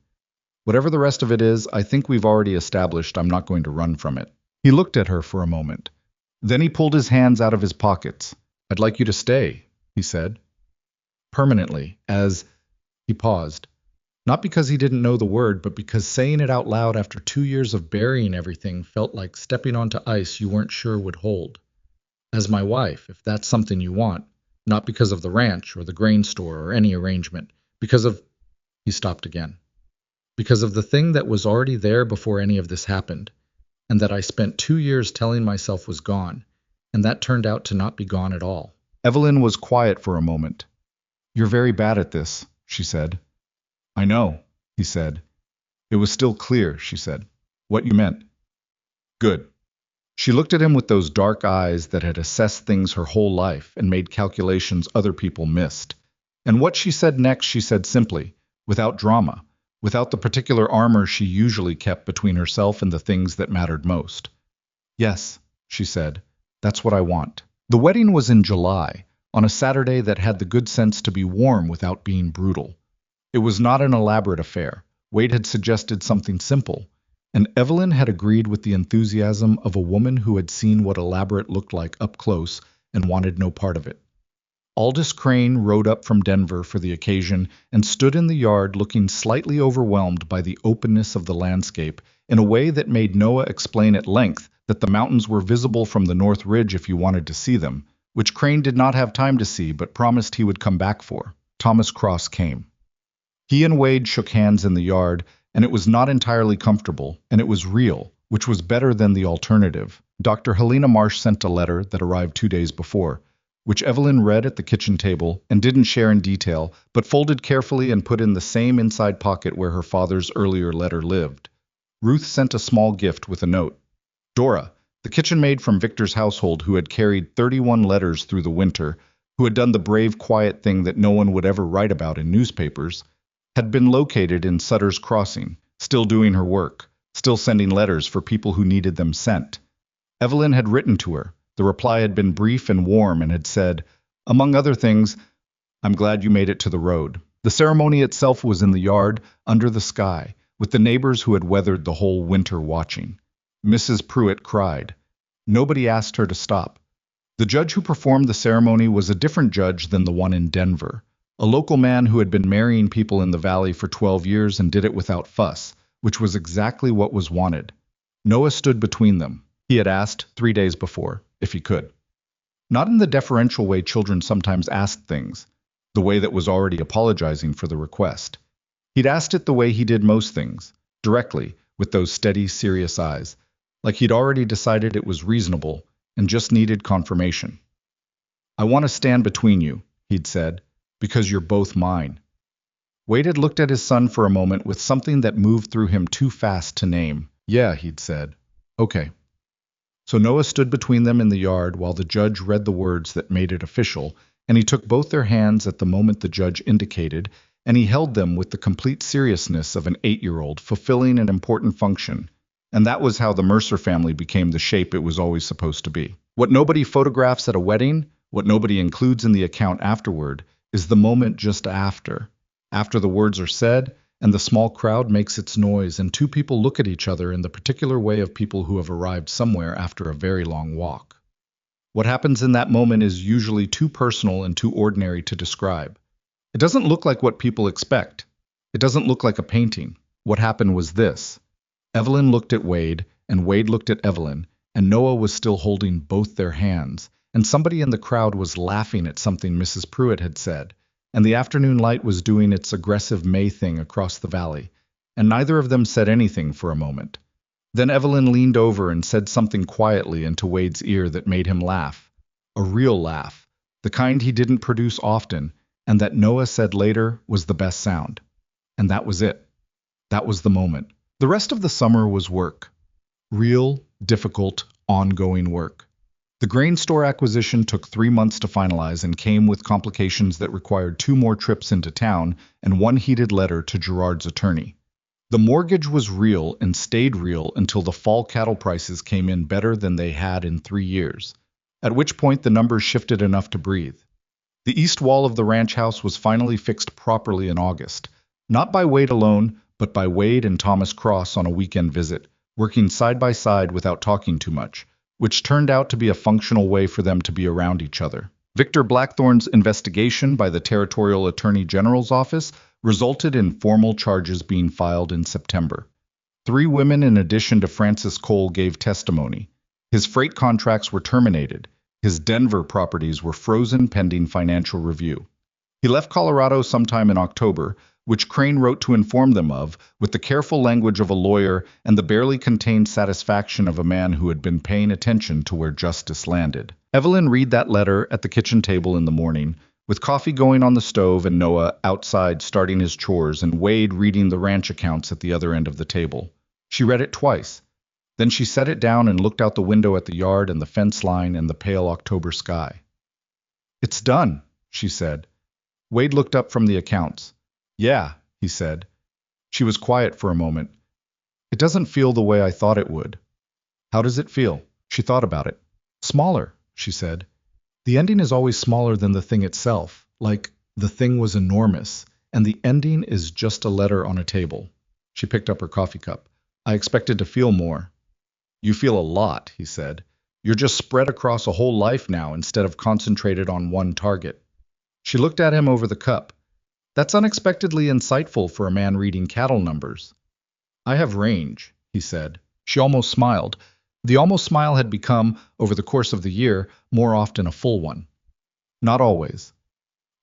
Whatever the rest of it is, I think we've already established I'm not going to run from it. He looked at her for a moment. Then he pulled his hands out of his pockets. I'd like you to stay, he said. Permanently, as... He paused. Not because he didn't know the word, but because saying it out loud after 2 years of burying everything felt like stepping onto ice you weren't sure would hold. As my wife, if that's something you want, not because of the ranch or the grain store or any arrangement, because of... He stopped again. Because of the thing that was already there before any of this happened, and that I spent 2 years telling myself was gone, and that turned out to not be gone at all. Evelyn was quiet for a moment. You're very bad at this, she said. I know, he said. It was still clear, she said. What you meant. Good. She looked at him with those dark eyes that had assessed things her whole life and made calculations other people missed. And what she said next she said simply, without drama, without the particular armor she usually kept between herself and the things that mattered most. Yes, she said, that's what I want. The wedding was in July, on a Saturday that had the good sense to be warm without being brutal. It was not an elaborate affair. Wade had suggested something simple, and Evelyn had agreed with the enthusiasm of a woman who had seen what elaborate looked like up close and wanted no part of it. Aldous Crane rode up from Denver for the occasion and stood in the yard looking slightly overwhelmed by the openness of the landscape in a way that made Noah explain at length that the mountains were visible from the North Ridge if you wanted to see them, which Crane did not have time to see but promised he would come back for. Thomas Cross came. He and Wade shook hands in the yard, and it was not entirely comfortable, and it was real, which was better than the alternative. Dr. Helena Marsh sent a letter that arrived 2 days before, which Evelyn read at the kitchen table and didn't share in detail, but folded carefully and put in the same inside pocket where her father's earlier letter lived. Ruth sent a small gift with a note. Dora, the kitchen maid from Victor's household who had carried 31 letters through the winter, who had done the brave, quiet thing that no one would ever write about in newspapers, had been located in Sutter's Crossing, still doing her work, still sending letters for people who needed them sent. Evelyn had written to her. The reply had been brief and warm and had said, among other things, I'm glad you made it to the road. The ceremony itself was in the yard, under the sky, with the neighbors who had weathered the whole winter watching. Mrs. Pruitt cried. Nobody asked her to stop. The judge who performed the ceremony was a different judge than the one in Denver, a local man who had been marrying people in the valley for 12 years and did it without fuss, which was exactly what was wanted. Noah stood between them. He had asked 3 days before, if he could. Not in the deferential way children sometimes asked things, the way that was already apologizing for the request. He'd asked it the way he did most things, directly, with those steady, serious eyes, like he'd already decided it was reasonable and just needed confirmation. I want to stand between you, he'd said, because you're both mine. Wade had looked at his son for a moment with something that moved through him too fast to name. Yeah, he'd said. Okay. So Noah stood between them in the yard while the judge read the words that made it official, and he took both their hands at the moment the judge indicated, and he held them with the complete seriousness of an 8-year-old fulfilling an important function. And that was how the Mercer family became the shape it was always supposed to be. What nobody photographs at a wedding, what nobody includes in the account afterward, is the moment just after. After the words are said, and the small crowd makes its noise, and two people look at each other in the particular way of people who have arrived somewhere after a very long walk. What happens in that moment is usually too personal and too ordinary to describe. It doesn't look like what people expect. It doesn't look like a painting. What happened was this. Evelyn looked at Wade, and Wade looked at Evelyn, and Noah was still holding both their hands, and somebody in the crowd was laughing at something Mrs. Pruitt had said, and the afternoon light was doing its aggressive May thing across the valley, and neither of them said anything for a moment. Then Evelyn leaned over and said something quietly into Wade's ear that made him laugh, a real laugh, the kind he didn't produce often, and that Noah said later was the best sound. And that was it. That was the moment. The rest of the summer was work. Real, difficult, ongoing work. The grain store acquisition took 3 months to finalize and came with complications that required 2 more trips into town and 1 heated letter to Gerard's attorney. The mortgage was real and stayed real until the fall cattle prices came in better than they had in 3 years, at which point the numbers shifted enough to breathe. The east wall of the ranch house was finally fixed properly in August, not by Wade alone, but by Wade and Thomas Cross on a weekend visit, working side by side without talking too much, which turned out to be a functional way for them to be around each other. Victor Blackthorne's investigation by the Territorial Attorney General's office resulted in formal charges being filed in September. 3 women in addition to Francis Cole gave testimony. His freight contracts were terminated. His Denver properties were frozen pending financial review. He left Colorado sometime in October, which Crane wrote to inform them of, with the careful language of a lawyer and the barely contained satisfaction of a man who had been paying attention to where justice landed. Evelyn read that letter at the kitchen table in the morning, with coffee going on the stove and Noah outside starting his chores and Wade reading the ranch accounts at the other end of the table. She read it twice. Then she set it down and looked out the window at the yard and the fence line and the pale October sky. It's done, she said. Wade looked up from the accounts. Yeah, he said. She was quiet for a moment. It doesn't feel the way I thought it would. How does it feel? She thought about it. Smaller, she said. The ending is always smaller than the thing itself, like the thing was enormous, and the ending is just a letter on a table. She picked up her coffee cup. I expected to feel more. You feel a lot, he said. You're just spread across a whole life now instead of concentrated on one target. She looked at him over the cup. That's unexpectedly insightful for a man reading cattle numbers. I have range, he said. She almost smiled. The almost smile had become, over the course of the year, more often a full one. Not always.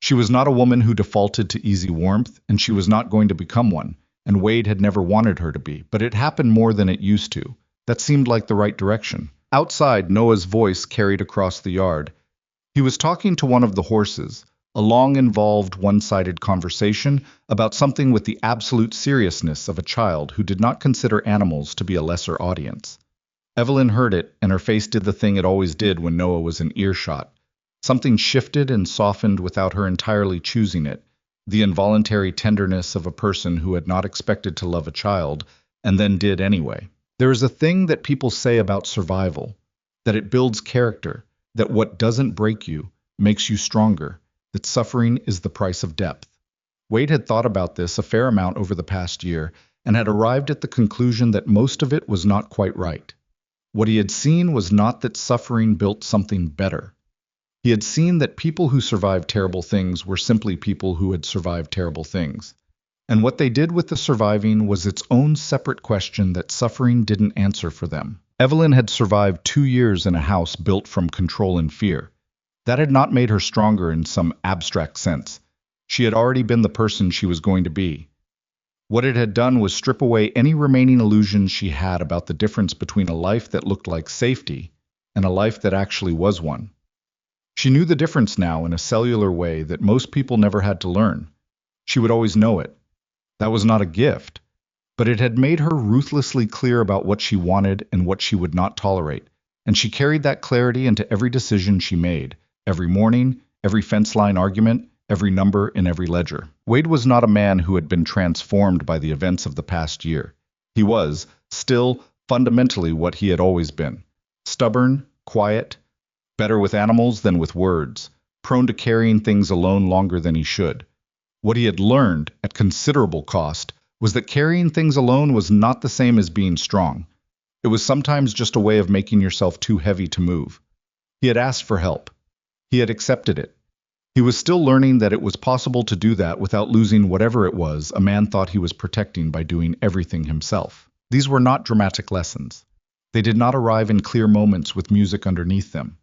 She was not a woman who defaulted to easy warmth, and she was not going to become one, and Wade had never wanted her to be, but it happened more than it used to. That seemed like the right direction. Outside, Noah's voice carried across the yard. He was talking to one of the horses, a long, involved, one-sided conversation about something with the absolute seriousness of a child who did not consider animals to be a lesser audience. Evelyn heard it, and her face did the thing it always did when Noah was in earshot. Something shifted and softened without her entirely choosing it, the involuntary tenderness of a person who had not expected to love a child, and then did anyway. There is a thing that people say about survival, that it builds character, that what doesn't break you makes you stronger, that suffering is the price of depth. Wade had thought about this a fair amount over the past year and had arrived at the conclusion that most of it was not quite right. What he had seen was not that suffering built something better. He had seen that people who survived terrible things were simply people who had survived terrible things. And what they did with the surviving was its own separate question that suffering didn't answer for them. Evelyn had survived 2 years in a house built from control and fear. That had not made her stronger in some abstract sense. She had already been the person she was going to be. What it had done was strip away any remaining illusions she had about the difference between a life that looked like safety and a life that actually was one. She knew the difference now in a cellular way that most people never had to learn. She would always know it. That was not a gift, but it had made her ruthlessly clear about what she wanted and what she would not tolerate, and she carried that clarity into every decision she made, every morning, every fence line argument, every number in every ledger. Wade was not a man who had been transformed by the events of the past year. He was, still, fundamentally what he had always been. Stubborn, quiet, better with animals than with words, prone to carrying things alone longer than he should. What he had learned, at considerable cost, was that carrying things alone was not the same as being strong. It was sometimes just a way of making yourself too heavy to move. He had asked for help. He had accepted it. He was still learning that it was possible to do that without losing whatever it was a man thought he was protecting by doing everything himself. These were not dramatic lessons. They did not arrive in clear moments with music underneath them.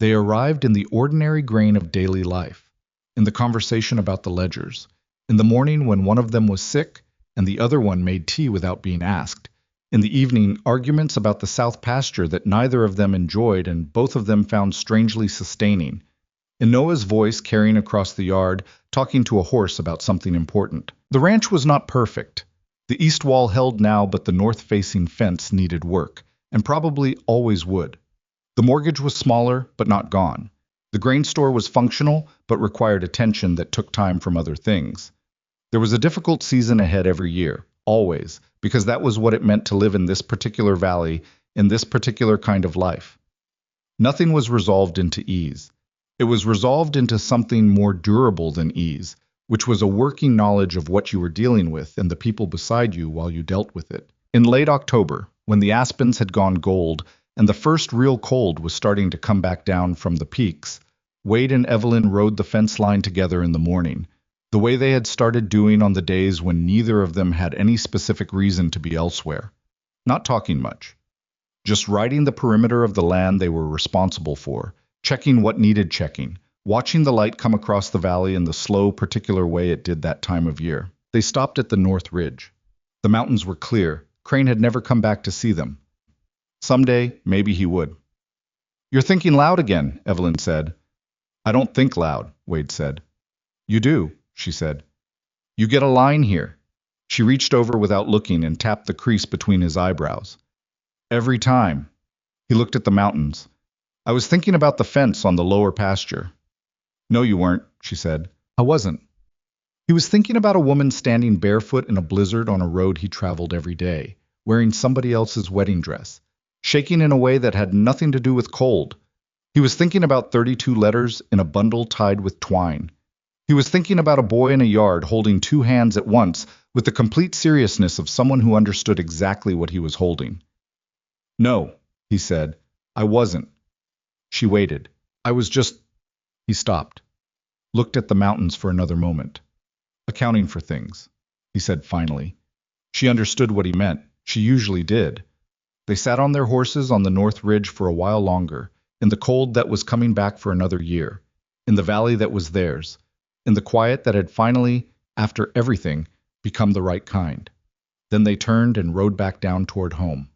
They arrived in the ordinary grain of daily life, in the conversation about the ledgers, in the morning when one of them was sick and the other one made tea without being asked, in the evening arguments about the south pasture that neither of them enjoyed and both of them found strangely sustaining, in Noah's voice carrying across the yard, talking to a horse about something important. The ranch was not perfect. The east wall held now, but the north-facing fence needed work, and probably always would. The mortgage was smaller, but not gone. The grain store was functional, but required attention that took time from other things. There was a difficult season ahead every year, always, because that was what it meant to live in this particular valley, in this particular kind of life. Nothing was resolved into ease. It was resolved into something more durable than ease, which was a working knowledge of what you were dealing with and the people beside you while you dealt with it. In late October, when the aspens had gone gold and the first real cold was starting to come back down from the peaks, Wade and Evelyn rode the fence line together in the morning, the way they had started doing on the days when neither of them had any specific reason to be elsewhere. Not talking much. Just riding the perimeter of the land they were responsible for, checking what needed checking, watching the light come across the valley in the slow, particular way it did that time of year. They stopped at the North Ridge. The mountains were clear. Crane had never come back to see them. Someday, maybe he would. "You're thinking loud again," Evelyn said. "I don't think loud," Wade said. "You do," she said. "You get a line here." She reached over without looking and tapped the crease between his eyebrows. "Every time." He looked at the mountains. "I was thinking about the fence on the lower pasture." "No, you weren't," she said. "I wasn't." He was thinking about a woman standing barefoot in a blizzard on a road he traveled every day, wearing somebody else's wedding dress, shaking in a way that had nothing to do with cold. He was thinking about 32 letters in a bundle tied with twine. He was thinking about a boy in a yard holding 2 hands at once with the complete seriousness of someone who understood exactly what he was holding. "No," he said. "I wasn't." She waited. "I was just—" He stopped, looked at the mountains for another moment. "Accounting for things," he said finally. She understood what he meant. She usually did. They sat on their horses on the North Ridge for a while longer, in the cold that was coming back for another year, in the valley that was theirs, in the quiet that had finally, after everything, become the right kind. Then they turned and rode back down toward home.